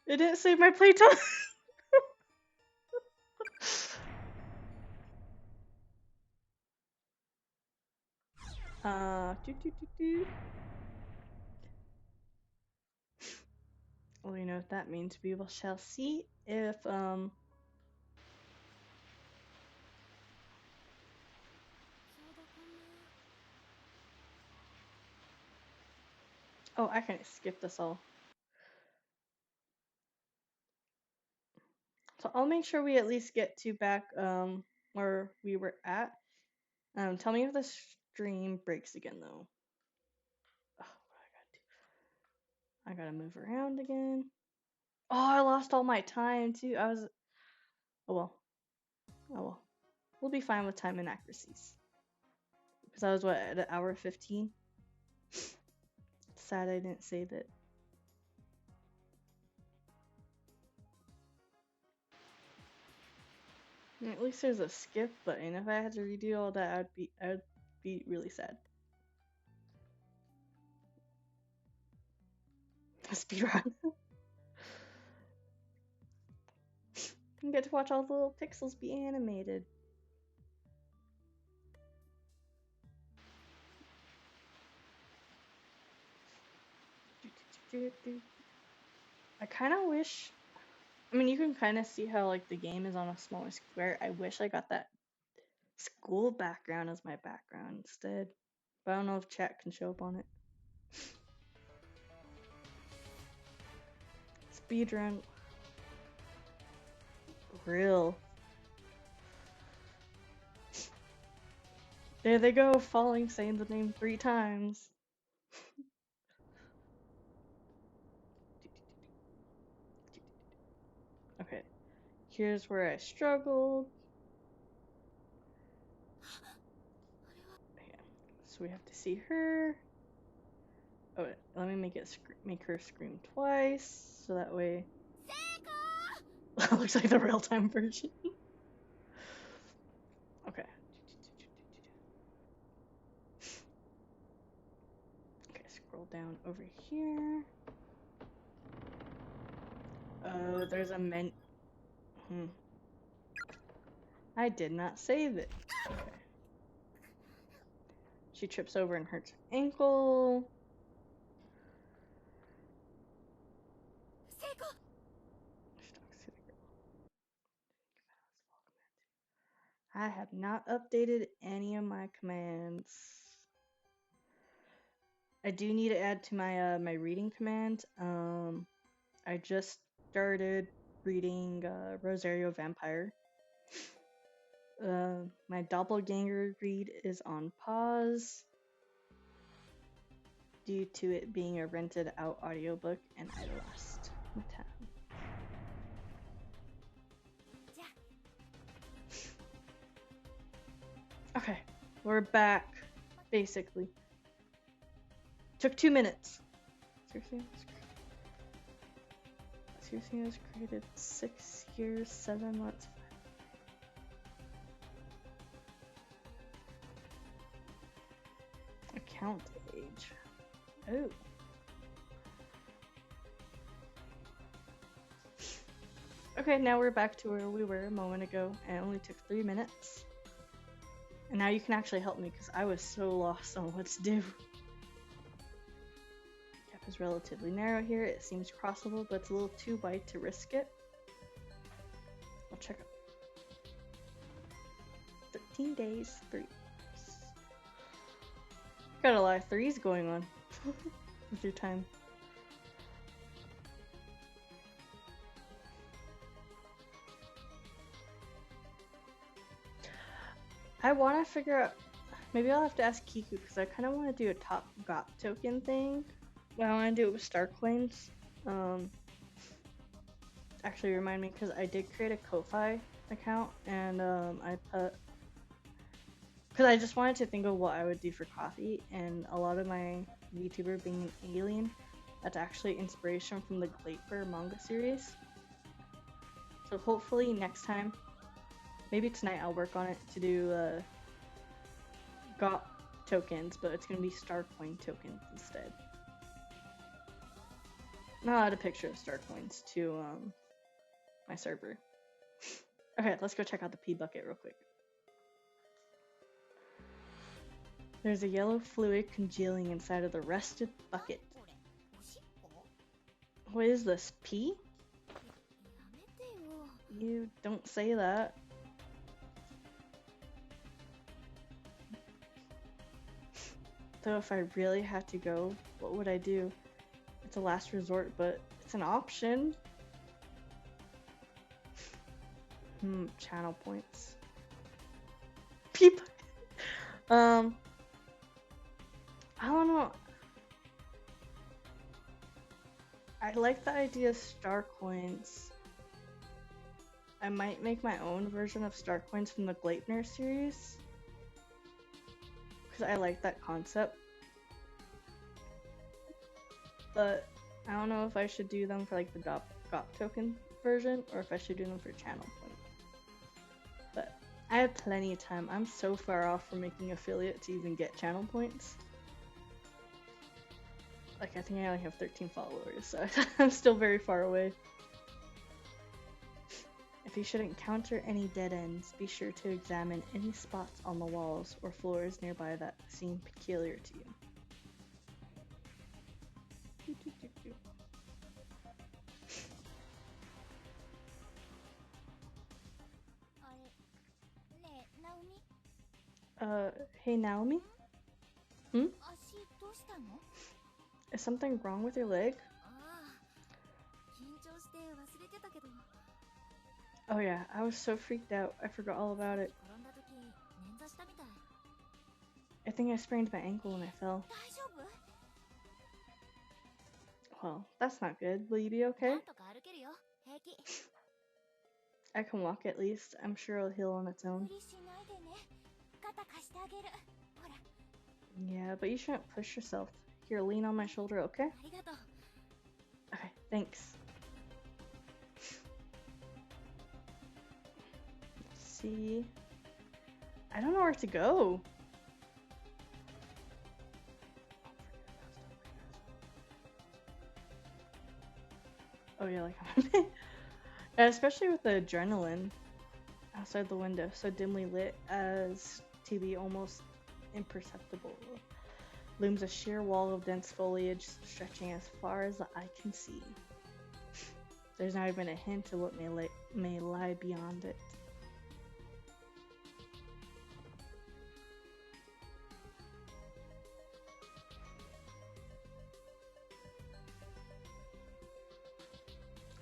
[SPEAKER 1] It didn't save my playtime. Do. Well, you know what that means. We shall see if
[SPEAKER 2] そうだかな。
[SPEAKER 1] Oh, I can skip this all. So I'll make sure we at least get to back where we were at. Tell me if the stream breaks again though. Oh, I gotta move around again. Oh, I lost all my time too. Oh well. Oh well. We'll be fine with time inaccuracies. Because I was what, at an hour 15? Sad I didn't save it. At least there's a skip button. If I had to redo all that, I'd be really sad. Speedrun. You get to watch all the little pixels be animated. I kind of wish. I mean, you can kind of see how like the game is on a smaller square. I wish I got that school background as my background instead. But I don't know if chat can show up on it. Speedrun. Real. There they go, falling, saying the name 3 times. Okay, here's where I struggled. Okay, so we have to see her. Oh, let me make her scream twice, so that way. Looks like the real-time version. Okay. Okay, scroll down over here. Oh, there's a I did not save it. Okay. She trips over and hurts her ankle. I have not updated any of my commands. I do need to add to my my reading command. I just started reading Rosario Vampire. My doppelganger read is on pause due to it being a rented out audiobook and I lost time. Okay, we're back, basically. Took 2 minutes. Seriously, I was created 6 years, 7 months. Account age. Oh. Okay, now we're back to where we were a moment ago, and it only took 3 minutes. And now you can actually help me because I was so lost on what to do. The gap is relatively narrow here. It seems crossable, but it's a little too wide to risk it. I'll check it. 13 days, 3 years. Got a lot of 3s going on with your time. I want to figure out, maybe I'll have to ask Kiku because I kind of want to do a top GOP token thing. But I want to do it with star coins. Actually remind me because I did create a Ko-Fi account and I put, because I just wanted to think of what I would do for coffee, and a lot of my VTuber being an alien, that's actually inspiration from the Glaper manga series. So hopefully next time Maybe tonight I'll work on it to do got tokens, but it's gonna be star coin tokens instead. I'll add a picture of star coins to my server. Okay, let's go check out the P bucket real quick. There's a yellow fluid congealing inside of the rested bucket.
[SPEAKER 2] これおしっこ
[SPEAKER 1] What is this? Pee?
[SPEAKER 2] やめてよ
[SPEAKER 1] You don't say that. Though if I really had to go, what would I do? It's a last resort, but it's an option. Channel points. Peep. I don't know. I like the idea of star coins. I might make my own version of star coins from the Gleipnir series. Because I like that concept. But I don't know if I should do them for like the GOP token version or if I should do them for channel points. But I have plenty of time. I'm so far off from making affiliate to even get channel points. Like I think I only have 13 followers, so I'm still very far away. If you should encounter any dead ends, be sure to examine any spots on the walls or floors nearby that seem peculiar to you.
[SPEAKER 2] あれねえナオミ
[SPEAKER 1] Hey Naomi?
[SPEAKER 2] 足どうしたの
[SPEAKER 1] Is something wrong with your leg?
[SPEAKER 2] ああ緊張して忘れてたけど
[SPEAKER 1] Oh yeah, I was so freaked out. I forgot all about it.
[SPEAKER 2] 転んだ時捻挫したみたい
[SPEAKER 1] I think I sprained my ankle when I fell.
[SPEAKER 2] 大丈夫
[SPEAKER 1] Well, that's not good. Will you be
[SPEAKER 2] な
[SPEAKER 1] okay?
[SPEAKER 2] んとか歩けるよ平気
[SPEAKER 1] I can walk at least. I'm sure it'll heal on its
[SPEAKER 2] 無
[SPEAKER 1] own.
[SPEAKER 2] 理しないでね肩貸してあげるほら
[SPEAKER 1] Yeah, but you shouldn't push yourself. Here, lean on my shoulder, okay?
[SPEAKER 2] ありがとう
[SPEAKER 1] Okay, thanks. Let's see. I don't know where to go. Oh yeah, like yeah, especially with the adrenaline outside the window, so dimly lit as to be almost imperceptible. Looms a sheer wall of dense foliage stretching as far as the eye can see. There's not even a hint of what may lie beyond it.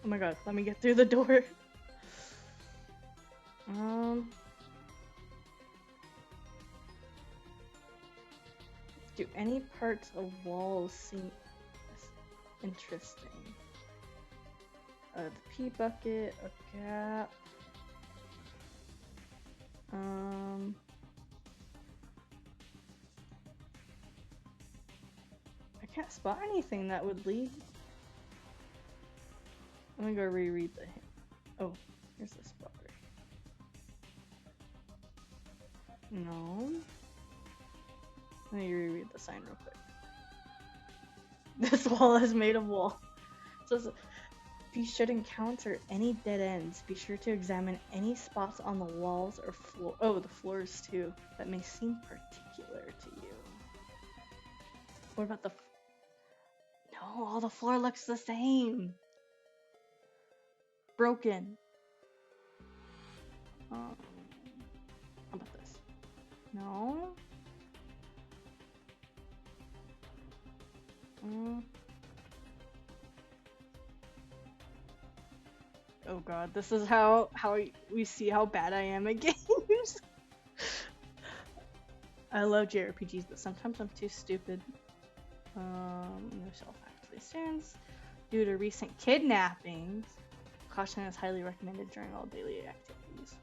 [SPEAKER 1] Oh my god, let me get through the door. Do any parts of walls seem interesting? The pee bucket, a gap. I can't spot anything that would lead. Let me go reread the hint. Oh, here's the spot. No. Let me reread the sign real quick. This wall is made of wool. It says, if you should encounter any dead ends, be sure to examine any spots on the walls or floor. Oh, the floors too. That may seem particular to you. What about the? No, all the floor looks the same. Broken. How about this? No. Oh god, this is how we see how bad I am at games. I love JRPGs, but sometimes I'm too stupid. No self-actually stands. Due to recent kidnappings, caution is highly recommended during all daily activities.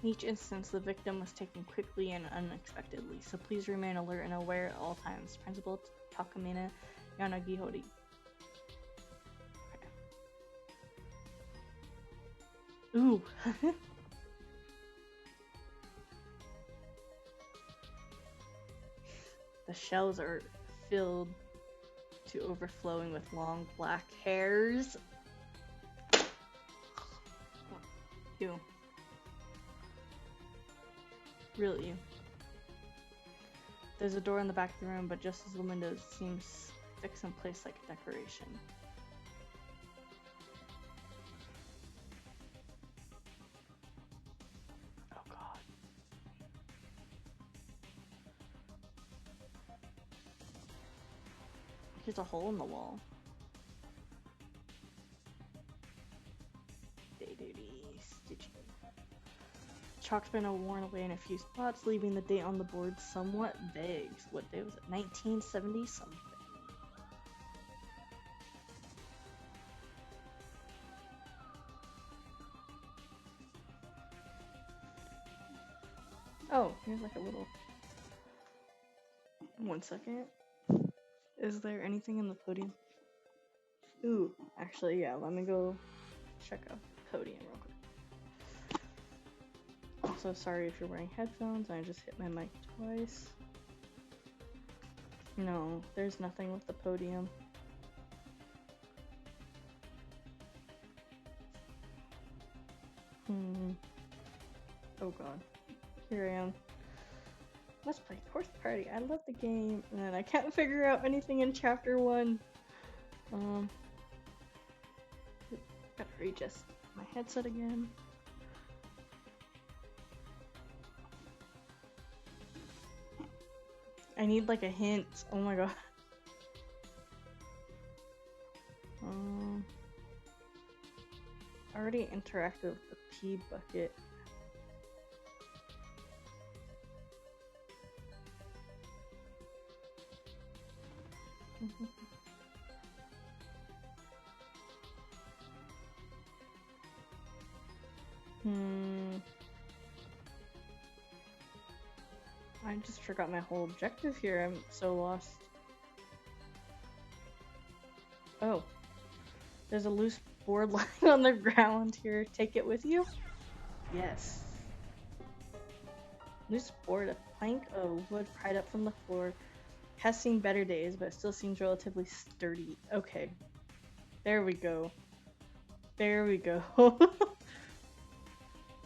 [SPEAKER 1] In each instance, the victim was taken quickly and unexpectedly, so please remain alert and aware at all times. Principal Takamine Yanagihori. Okay. Ooh. The shells are filled to overflowing with long black hairs. Ew. Really ew. There's a door in the back of the room, but just as the window seems fixed in place like a decoration. Oh god. Here's a hole in the wall. Stitching. Chalk's been worn away in a few spots, leaving the date on the board somewhat vague. What day was it? 1970 something. Oh, here's like a little... 1 second. Is there anything in the podium? Ooh, actually, yeah, let me go check out the podium real quick. Also, sorry if you're wearing headphones, I just hit my mic twice. No, there's nothing with the podium. Oh god. Here I am. Let's play Horse Party. I love the game, and I can't figure out anything in chapter 1. Gotta readjust my headset again. I need like a hint. Oh my god. Already interacted with the pee bucket. I just forgot my whole objective here. I'm so lost. Oh. There's a loose board lying on the ground here. Take it with you? Yes. Loose board, a plank of wood pried up from the floor. Has seen better days, but still seems relatively sturdy. Okay. There we go. There we go.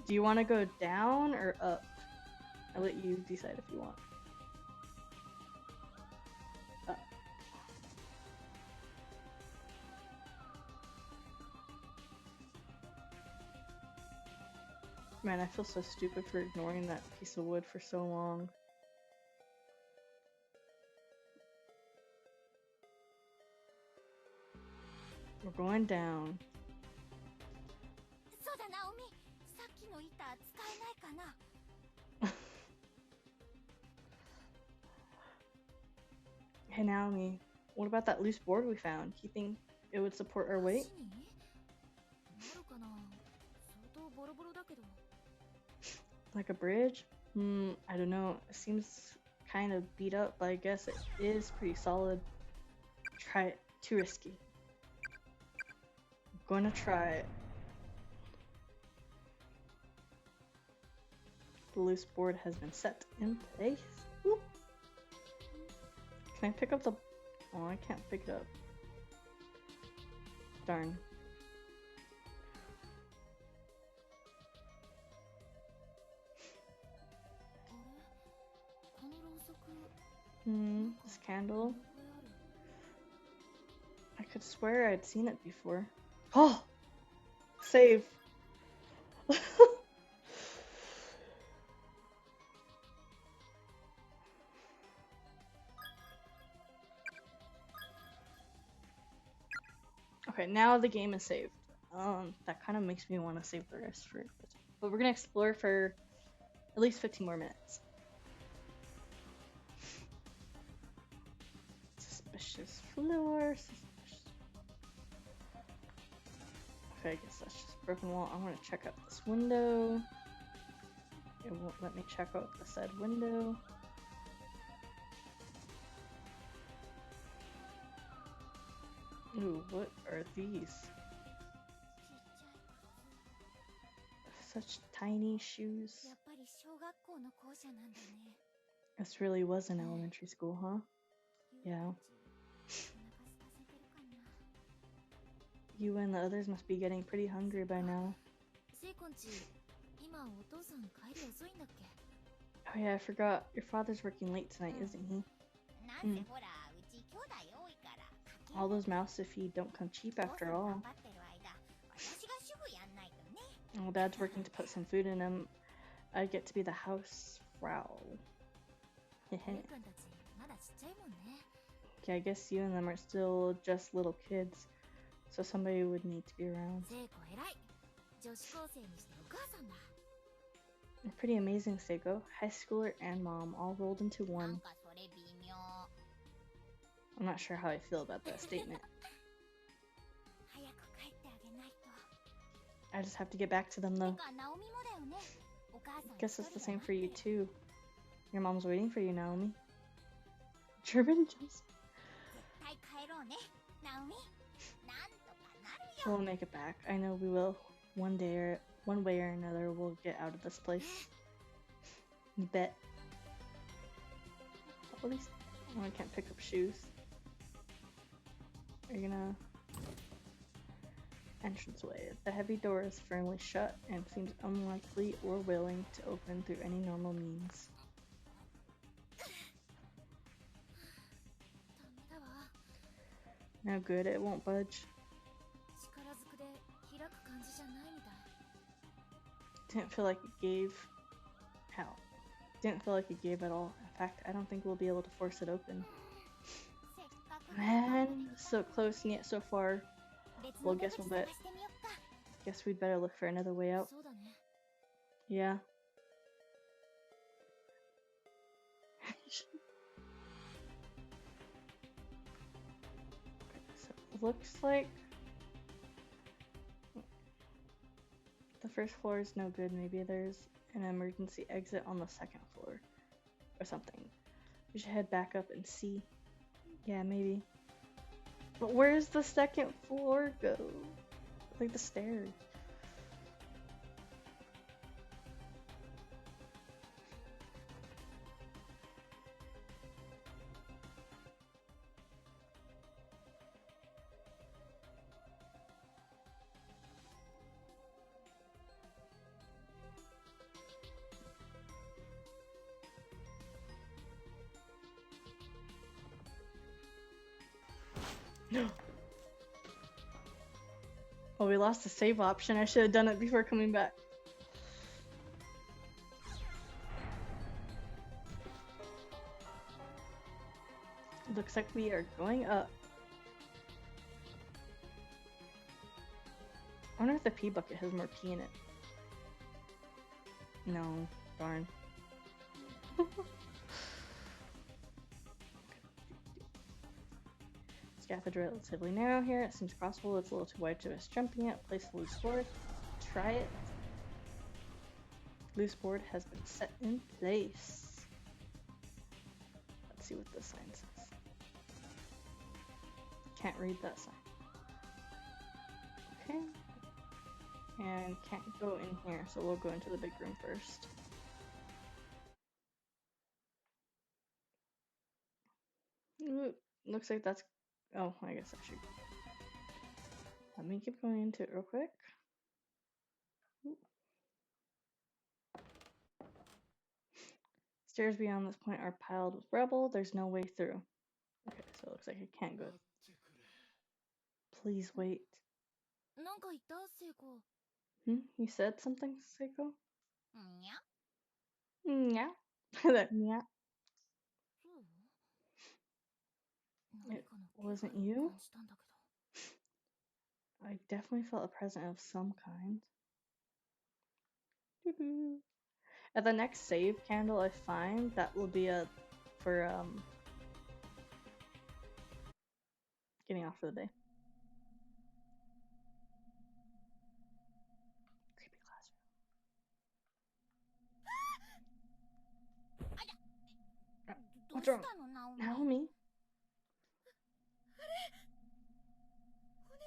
[SPEAKER 1] Do you want to go down or up? I'll let you decide if you want. Up. Man, I feel so stupid for ignoring that piece of wood for so long. We're going down. Hey Naomi, what about that loose board we found? Do you think it would support our weight? Like a bridge? I don't know. It seems kind of beat up, but I guess it is pretty solid. Try it. Too risky. I'm gonna try it. The loose board has been set in place. Whoop. Can I pick up the... Oh, I can't pick it up. Darn. This candle. I could swear I'd seen it before. Oh! Save! Okay, now the game is saved. That kind of makes me want to save the rest for it. But we're gonna explore for at least 15 more minutes. Suspicious floor. Suspicious. Okay, I guess that's just a broken wall. I want to check out this window. It won't let me check out the said window. Ooh, what are these? Such tiny shoes. This really was an elementary school, huh?
[SPEAKER 2] ユウ
[SPEAKER 1] Yeah.
[SPEAKER 2] たちお腹空かせてるかな。
[SPEAKER 1] You and the others must be getting pretty hungry by now.
[SPEAKER 2] セイコンチ、今お父さん帰り遅いんだっけ？
[SPEAKER 1] Oh yeah, I forgot. Your father's working late tonight, isn't he?
[SPEAKER 2] なんせほら、うち兄弟多いから。
[SPEAKER 1] All those mouths to feed don't come cheap after all.
[SPEAKER 2] 頑張ってる間、私が主婦やんないとね。
[SPEAKER 1] While Dad's working to put some food in him, I get to be the house frau.
[SPEAKER 2] ゆうくんたちまだちっちゃいもんね。
[SPEAKER 1] Okay, I guess you and them are still just little kids, so somebody would need to be around.
[SPEAKER 2] セイコ偉い。女子高生にしてお母さんだ。
[SPEAKER 1] Pretty amazing, Seiko. High schooler and mom all rolled into
[SPEAKER 2] なん
[SPEAKER 1] one.
[SPEAKER 2] かそれ微妙。
[SPEAKER 1] I'm not sure how I feel about that statement.
[SPEAKER 2] 早く帰ってあげないと。
[SPEAKER 1] I just have to get back to them
[SPEAKER 2] て
[SPEAKER 1] though.
[SPEAKER 2] か、ナオミもだよね。お母さん
[SPEAKER 1] Guess it's the
[SPEAKER 2] 一人
[SPEAKER 1] same
[SPEAKER 2] で
[SPEAKER 1] for you
[SPEAKER 2] 待ってる。
[SPEAKER 1] too. Your mom's waiting for you, Naomi. German just.
[SPEAKER 2] 絶対帰ろうね、ナオミ。なんとかなる
[SPEAKER 1] We'll
[SPEAKER 2] よ。
[SPEAKER 1] make it back. I know we will. One way or another, we'll get out of this place. You bet. At least, oh, I can't pick up shoes. Are you gonna... Entranceway. The heavy door is firmly shut and seems unlikely or willing to open through any normal means.
[SPEAKER 2] ダメだわ。
[SPEAKER 1] No good, it won't budge.
[SPEAKER 2] 力ずくで開く感じじゃないみたい。
[SPEAKER 1] Didn't feel like it gave. How? Didn't feel like it gave at all. In fact, I don't think we'll be able to force it open.
[SPEAKER 2] せっかく
[SPEAKER 1] Man, so close and yet so far.
[SPEAKER 2] 別
[SPEAKER 1] Well,
[SPEAKER 2] の
[SPEAKER 1] guess
[SPEAKER 2] 出口
[SPEAKER 1] we'll
[SPEAKER 2] 探
[SPEAKER 1] bet.
[SPEAKER 2] してみよっか。
[SPEAKER 1] Guess we'd better look for another way out.
[SPEAKER 2] そうだね。
[SPEAKER 1] Yeah. So it looks like the first floor is no good. Maybe there's an emergency exit on the second floor or something. We should head back up and see. Yeah, maybe. But where's the second floor go? Like the stairs. Oh, we lost the save option. I should have done it before coming back. Looks like we are going up. I wonder if the pee bucket has more pee in it. No, darn. Scaffold relatively narrow here. It seems crossable. It's a little too wide to miss jumping it. Place the loose board. Try it. Loose board has been set in place. Let's see what this sign says. Can't read that sign. Okay. And can't go in here, so we'll go into the big room first. Ooh, looks like that's... Oh, I guess I should... Let me keep going into it real quick. Ooh. Stairs beyond this point are piled with rubble. There's no way through. Okay, so it looks like I can't go. Please wait.
[SPEAKER 2] なんか言ったセイコ。
[SPEAKER 1] You said something, Seiko?
[SPEAKER 2] んにゃ。
[SPEAKER 1] Yeah. That yeah.
[SPEAKER 2] そう。
[SPEAKER 1] It
[SPEAKER 2] 何かの気
[SPEAKER 1] wasn't
[SPEAKER 2] 配を
[SPEAKER 1] you?
[SPEAKER 2] 感じたんだけど。
[SPEAKER 1] I definitely felt a presence of some kind. Doo-doo. At the next save candle I find, that will be for getting off for the day. Creepy classroom.
[SPEAKER 2] どう
[SPEAKER 1] What's
[SPEAKER 2] し
[SPEAKER 1] wrong?
[SPEAKER 2] たの、ナオミ。
[SPEAKER 1] Naomi?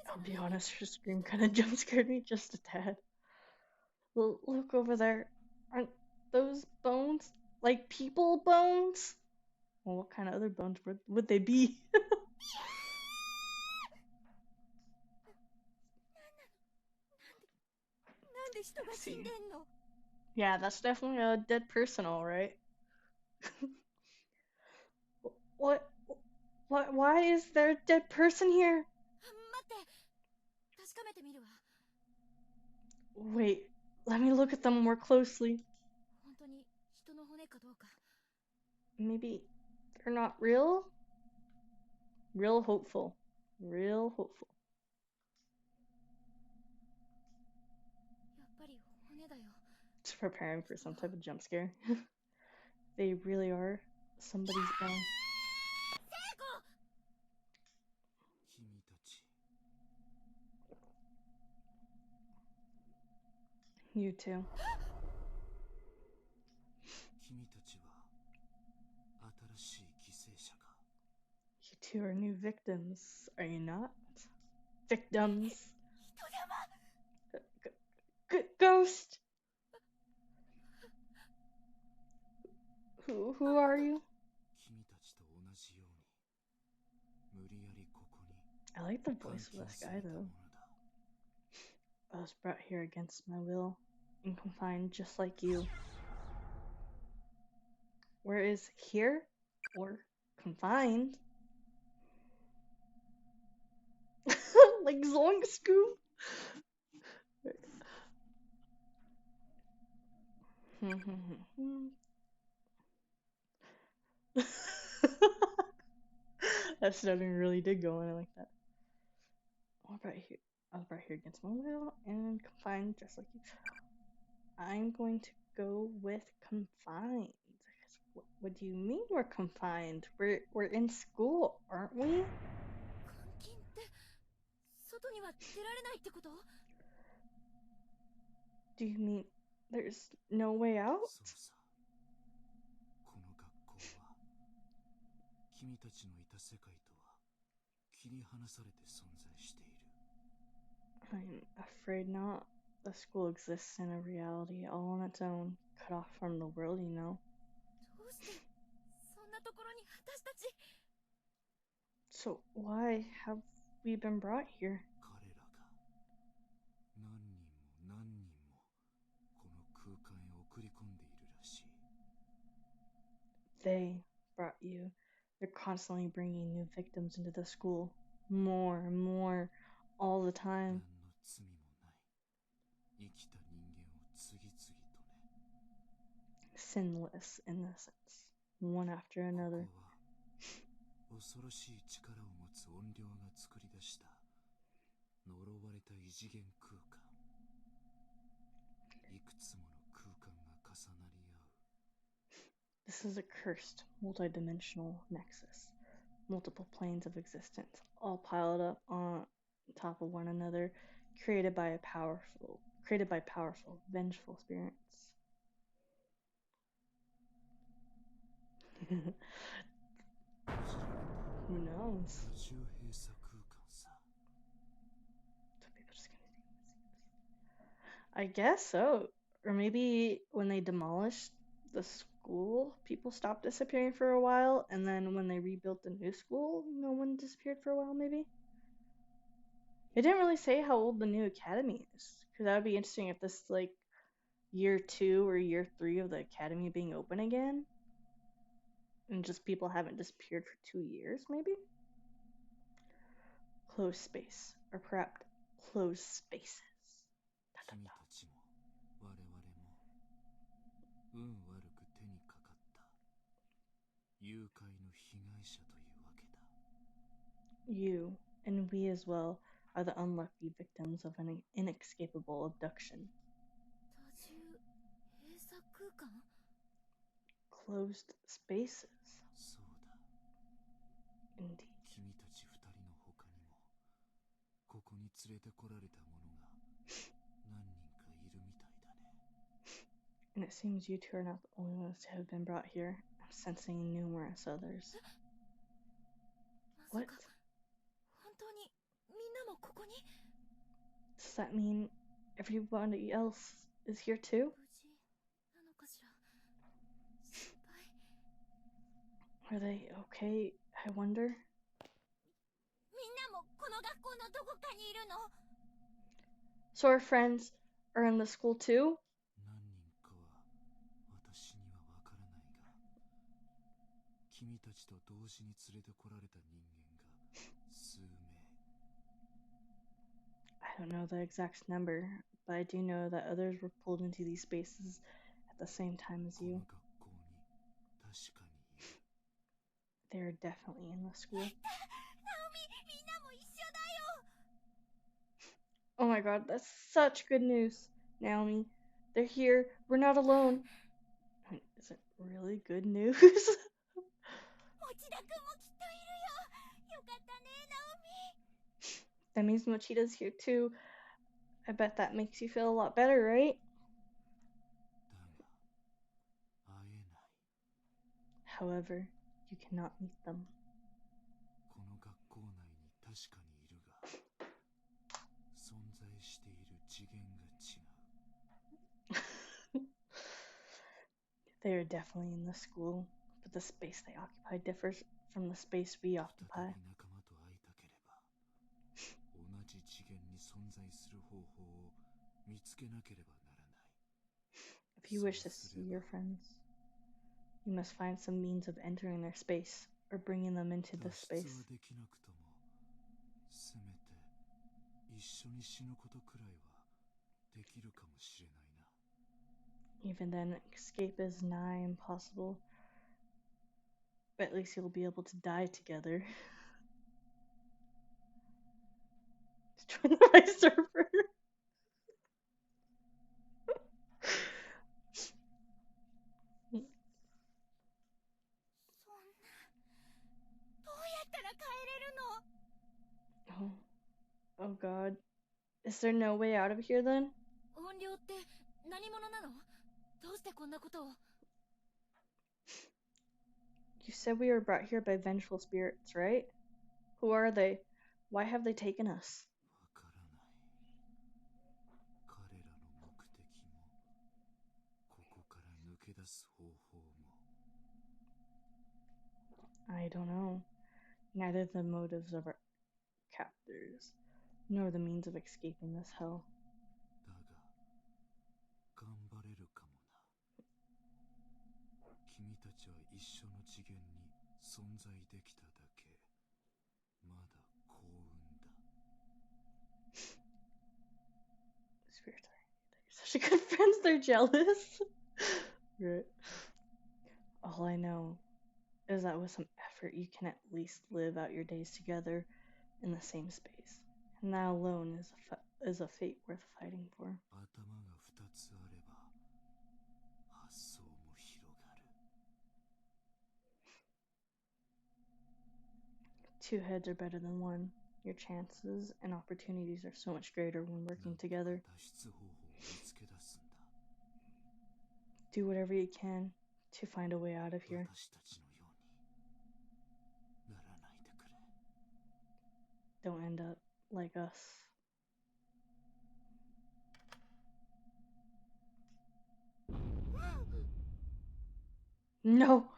[SPEAKER 2] 骨
[SPEAKER 1] I'll
[SPEAKER 2] じゃ
[SPEAKER 1] be
[SPEAKER 2] ない。
[SPEAKER 1] honest, her scream kind of jump scared me just a tad. Look over there. Aren't those bones? Like people bones? Well, what kind of other bones would they be?
[SPEAKER 2] なんで人が死んでんの？
[SPEAKER 1] Yeah, that's definitely a dead person, all right. What? Why is there a dead person here?
[SPEAKER 2] 待って、確かめてみるわ。
[SPEAKER 1] Wait, let me look at them more closely.
[SPEAKER 2] 本当に人の骨かどうか。
[SPEAKER 1] Maybe they're not real? Real hopeful. Real hopeful.
[SPEAKER 2] やっぱり骨だよ。
[SPEAKER 1] Just preparing for some type of jump scare. They really are somebody's bone.
[SPEAKER 3] 君たち
[SPEAKER 1] You too.
[SPEAKER 3] 君たちは新しい犠牲者か。
[SPEAKER 1] You two are new victims, are you not? Victims.
[SPEAKER 2] 人様。
[SPEAKER 1] Ghost. Who are you?
[SPEAKER 3] 君たちと同じように無理やりここに
[SPEAKER 1] I like the
[SPEAKER 3] 監
[SPEAKER 1] voice of
[SPEAKER 3] 禁
[SPEAKER 1] this
[SPEAKER 3] さ
[SPEAKER 1] guy
[SPEAKER 3] れたも
[SPEAKER 1] though.
[SPEAKER 3] のだ。
[SPEAKER 1] I was brought here against my will and confined just like you. Where is here or confined? Like Zoink Scoop? That stuttering really did go in like that. I was brought here against my will and confined just like you. I'm going to go with confined. What do you mean we're confined? We're in school, aren't we?
[SPEAKER 2] 監禁って外には出られないってこと？
[SPEAKER 1] Do you mean there's no way out?
[SPEAKER 3] そうさ。この学校は君たちのいた世界とは切り離されて存在している。
[SPEAKER 1] I'm afraid not. The school exists in a reality all on its own, cut off from the world, you know.
[SPEAKER 2] どうしてそんなところに私たち。
[SPEAKER 1] So why have we been brought here?
[SPEAKER 3] 彼らが何人も何人もこの空間へ送り込んでいるらしい。
[SPEAKER 1] They brought you. They're constantly bringing new victims into the school. More and more, all the
[SPEAKER 3] 何
[SPEAKER 1] time.
[SPEAKER 3] の罪もない生きた人間を次々とね。
[SPEAKER 1] Sinless innocence, one after
[SPEAKER 3] こ
[SPEAKER 1] another.
[SPEAKER 3] こは恐ろしい力を持つ怨霊が作り出した呪われた異次元空間。いくつもの空間が重なり合う。
[SPEAKER 1] This is a cursed, multidimensional nexus. Multiple planes of existence, all piled up on top of one another, created by powerful, vengeful spirits. Who knows?
[SPEAKER 3] 多重閉鎖空間さ。
[SPEAKER 1] So people just gonna do this. I guess so. Or maybe when they demolished the school, people stopped disappearing for a while, and then when they rebuilt the new school, no one disappeared for a while, maybe? It didn't really say how old the new academy is, because that would be interesting if this is like year 2 or year 3 of the academy being open again, and just people haven't disappeared for 2 years, maybe? Closed space, or perhaps closed spaces.
[SPEAKER 3] 君たちも我々も運悪く手にかかった誘拐の被害者というわけだ。
[SPEAKER 1] You, and we as well, are the unlucky victims of an inescapable abduction.
[SPEAKER 2] 多重閉鎖空間？
[SPEAKER 1] Closed spaces,
[SPEAKER 3] そうだ。
[SPEAKER 1] indeed.
[SPEAKER 3] 君たち二人の他にもここに連れてこられた者が何人かいるみたいだね。
[SPEAKER 1] And it seems you two are not the only ones to have been brought here. I'm sensing numerous others.
[SPEAKER 2] ま
[SPEAKER 1] What?
[SPEAKER 2] さか本当にみんなもここに？
[SPEAKER 1] Does that mean everybody else is here too?
[SPEAKER 2] 無事なのかしら。
[SPEAKER 1] Are they okay? I wonder.
[SPEAKER 2] みんなもこの学校のどこかにいるの？
[SPEAKER 1] So our friends are in the school too?
[SPEAKER 3] 何人かは私にはわからないが、君たちと同時に連れてこられた人間が数名。
[SPEAKER 1] I don't know the exact number, but I do know that others were pulled into these spaces at the same time as
[SPEAKER 3] この
[SPEAKER 1] you.
[SPEAKER 3] 学校に確かにいる。
[SPEAKER 1] They are definitely in the school.
[SPEAKER 2] ナオミ、みんなも一緒だよ。
[SPEAKER 1] Oh my god, that's such good news, Naomi. They're here. We're not alone. Is it really good news?
[SPEAKER 2] 持田くんもきっといるよ。よかったね、ナオミ。
[SPEAKER 1] That means Mochida's here too. I bet that makes you feel a lot better, right?
[SPEAKER 3] だが会えない。
[SPEAKER 1] However, you cannot meet them.
[SPEAKER 3] この学校内に確かにいるが、存在している次元が違う。
[SPEAKER 1] They are definitely in the school, but the space they occupy differs from the space we
[SPEAKER 3] 再
[SPEAKER 1] occupy.
[SPEAKER 3] び仲間と会いたければ、同じ次元に存在する方法を見つけなければならない。
[SPEAKER 1] If you wish to see your friends, you must find some means of entering their space or bringing them into
[SPEAKER 3] 脱
[SPEAKER 1] this
[SPEAKER 3] 出は
[SPEAKER 1] space.
[SPEAKER 3] できなくとも、せめて一緒に死ぬことくらいはできるかもしれないな。
[SPEAKER 1] Even then, escape is nigh impossible. But at least you'll be able to die together. Join the my server.
[SPEAKER 2] そんな、どうやったら帰れるの？
[SPEAKER 1] Oh god. Is there no way out of here then?
[SPEAKER 2] 怨霊って何者なの？どうしてこんなことを？
[SPEAKER 1] You said we were brought here by vengeful spirits, right? Who are they? Why have they taken us?
[SPEAKER 3] わからない。彼らの目的も、ここから抜け出す方法も。
[SPEAKER 1] I don't know. Neither the motives of our captors, nor the means of escaping this hell.
[SPEAKER 3] だが、頑張れるかもな。君たちは一緒の次元に存在できただけ、まだ幸運だ。
[SPEAKER 1] Spirits are such a good friends, they're jealous. Right. All I know is that with some effort you can at least live out your days together in the same space. And that alone is a fate worth fighting for.
[SPEAKER 3] 頭が二つあれば、発想も広がる。
[SPEAKER 1] Two heads are better than one. Your chances and opportunities are so much greater when working together.
[SPEAKER 3] 脱出方法を見つけ出すんだ。
[SPEAKER 1] Do whatever you can to find a way out of here.
[SPEAKER 3] 私たちのようにならないでくれ。
[SPEAKER 1] Don't end up like us. No!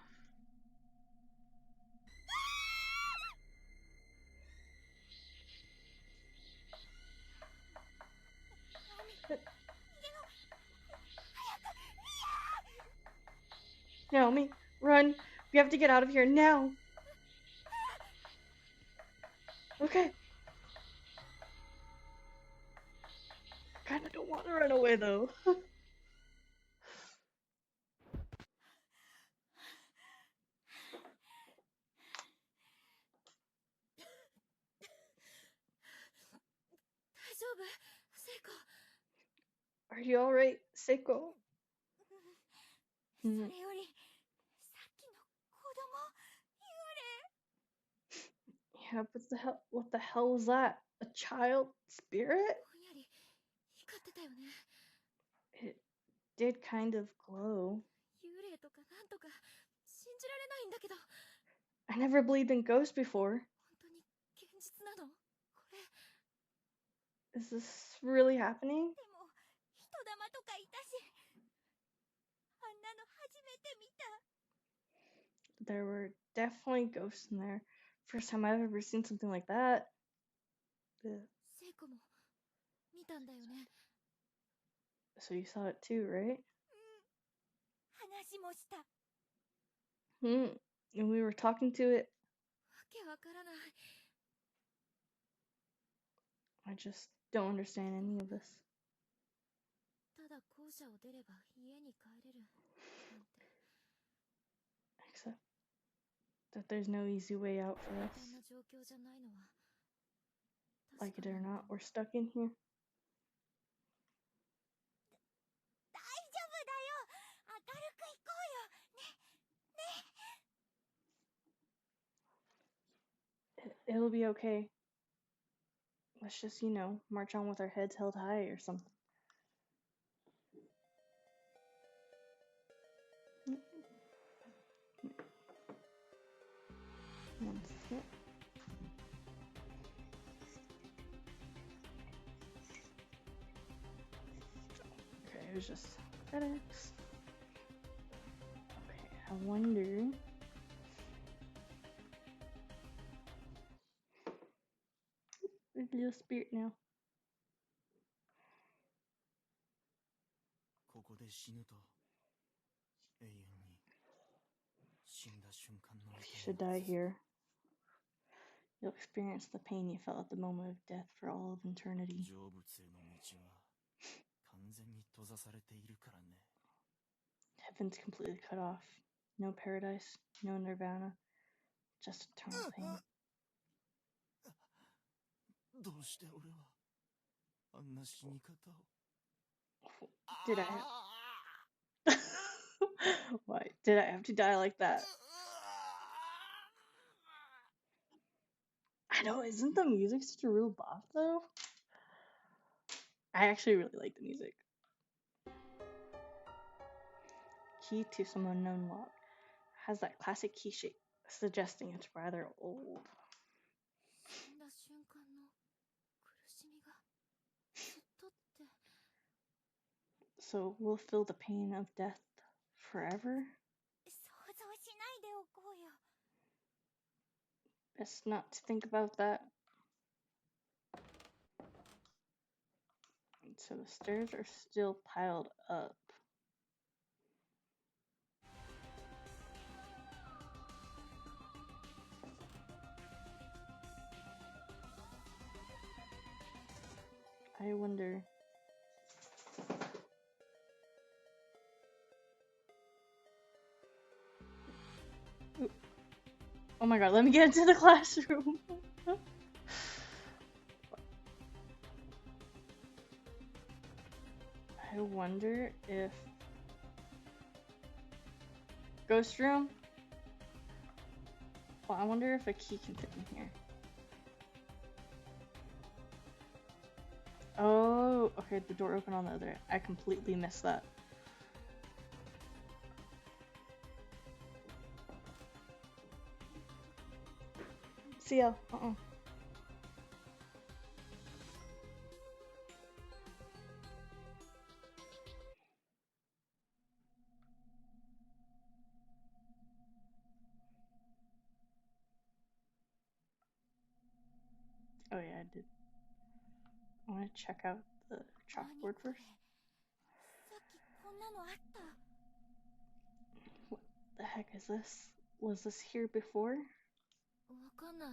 [SPEAKER 1] Naomi, run! We have to get out of here now! Okay. Kinda don't want to run away though.
[SPEAKER 2] 大丈夫？セイコ。
[SPEAKER 1] Are you alright, Seiko?
[SPEAKER 2] それより、さっきの子供、幽霊。
[SPEAKER 1] Yeah, what the hell was that? A child spirit?
[SPEAKER 2] ぼんやり光ってたよね。
[SPEAKER 1] It did kind of glow.
[SPEAKER 2] 幽霊とかなんとか信じられないんだけど、
[SPEAKER 1] I never believed in ghosts before.
[SPEAKER 2] 本当に現実なの？これ。
[SPEAKER 1] Is this really happening?
[SPEAKER 2] でも人玉とかいたし、あんなの初めて見た。
[SPEAKER 1] There were definitely ghosts in there. First time I've ever seen something like that. Ugh.
[SPEAKER 2] 聖子も見たんだよね。
[SPEAKER 1] So you saw it too, right?
[SPEAKER 2] 話もした。わ
[SPEAKER 1] Hmm. And we were talking to it.
[SPEAKER 2] けわからない。
[SPEAKER 1] I just don't understand any of this.
[SPEAKER 2] ただ校舎を出れば家に帰れるなんて。
[SPEAKER 1] Except that there's no easy way out for
[SPEAKER 2] 簡
[SPEAKER 1] us.
[SPEAKER 2] 単な状況じゃないのは
[SPEAKER 1] Like
[SPEAKER 2] 確
[SPEAKER 1] it
[SPEAKER 2] か
[SPEAKER 1] or
[SPEAKER 2] なの
[SPEAKER 1] not,
[SPEAKER 2] かも。
[SPEAKER 1] we're stuck in here.
[SPEAKER 2] 大丈夫だよ。明るく行こうよ。ね、ね。
[SPEAKER 1] It'll be okay. Let's just, march on with our heads held high or something. One second. Okay, it was just FedEx. Okay, I wonder. There's a little spirit now.
[SPEAKER 3] ここで死ぬと永遠に死んだ瞬間の
[SPEAKER 1] If you should die here, you'll experience the pain you felt at the moment of death for all of eternity.
[SPEAKER 3] 成仏への道は完全に閉ざされているからね。
[SPEAKER 1] Heaven's completely cut off. No paradise, no nirvana, just eternal pain.
[SPEAKER 3] どうして俺はあんな死に方を。
[SPEAKER 1] Did I have... Why? Did I have to die like that? I know, isn't the music such a real bop though? I actually really like the music. Key to some unknown lock. Has that classic key shape, suggesting it's rather old.
[SPEAKER 2] 死んだ瞬間の苦しみがずっとって。
[SPEAKER 1] So we'll feel the pain of death forever?
[SPEAKER 2] 想像しないでおこうよ。
[SPEAKER 1] Best not to think about that. So the stairs are still piled up. I wonder... Ooh. Oh my god, let me get into the classroom! I wonder if... Ghost room? Well, I wonder if a key can fit in here. Oh, okay, the door opened on the other end. I completely missed that. See ya. Oh yeah, I did. I want to check out the chalkboard first.
[SPEAKER 2] さっきこんなのあった。
[SPEAKER 1] What the heck is this? Was this here before?
[SPEAKER 2] わかんない。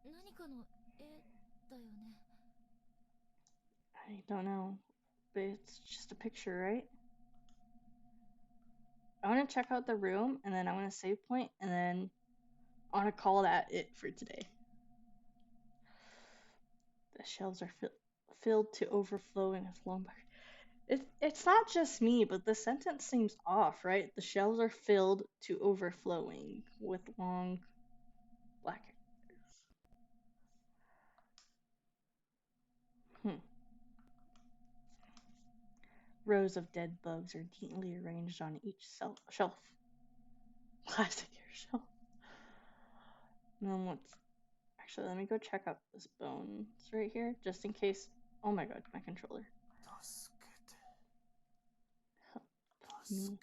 [SPEAKER 2] 何かの絵だよね。
[SPEAKER 1] I don't know. But it's just a picture, right? I want to check out the room, and then I want to save point, and then I want to call that it for today. The shelves are filled to overflowing with long... It's not just me, but the sentence seems off, right? The shelves are filled to overflowing with long black hairs. Rows of dead bugs are neatly arranged on each shelf. Plastic hair shelf. And then what's... Actually, let me go check out this bones right here, just in case... Oh my god, my controller. Help me.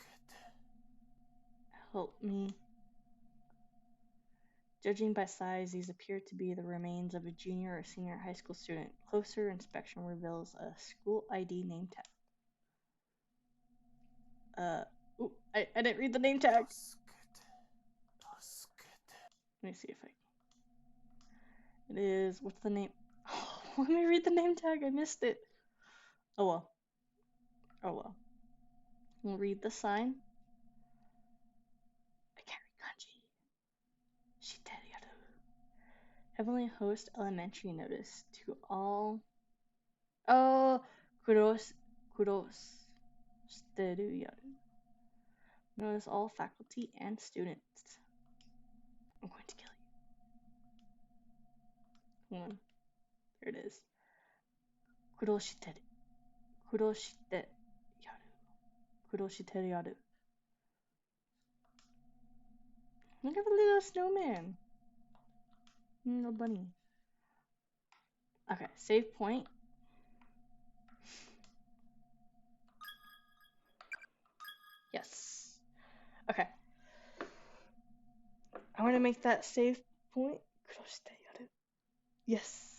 [SPEAKER 1] Help me. Judging by size, these appear to be the remains of a junior or senior high school student. Closer inspection reveals a school ID name tag. Ooh, I didn't read the name tag. Let me see if I can. It is, what's the name? Oh, let me read the name tag. I missed it. Oh well. Oh well. We'll read the sign. I can't read kanji. Shiteru. Heavenly Host Elementary notice to all. Oh, kudos shiteru yaru. Notice all faculty and students. I'm going to kill you. Hold on. There it is. Kuroshiteru. Kuroshite yaru. Kuroshiteru yaru. Look at the little snowman. Little bunny. Okay, save point. Yes. Okay. I want to make that save point. Kuroshite yaru. Yes.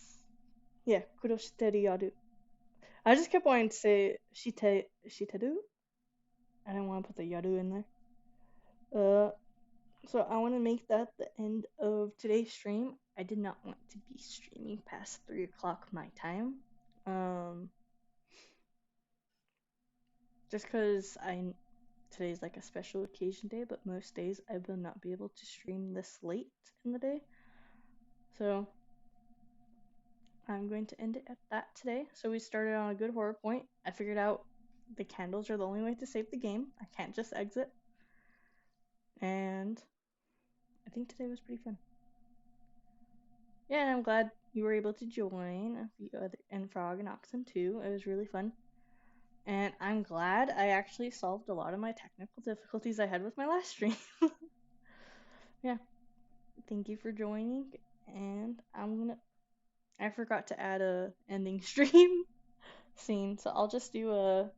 [SPEAKER 1] Yeah, kuroshiteru yaru. I just kept wanting to say shiteru. I didn't want to put the yaru in there. So I want to make that the end of today's stream. I did not want to be streaming past 3 o'clock my time. Just because today's like a special occasion day, but most days I will not be able to stream this late in the day. So I'm going to end it at that today. So we started on a good horror point. I figured out the candles are the only way to save the game. I can't just exit. And I think today was pretty fun. Yeah, and I'm glad you were able to join, and Frog and Oxen too. It was really fun. And I'm glad I actually solved a lot of my technical difficulties I had with my last stream. Yeah. Thank you for joining. And I forgot to add a ending stream scene, so I'll just do a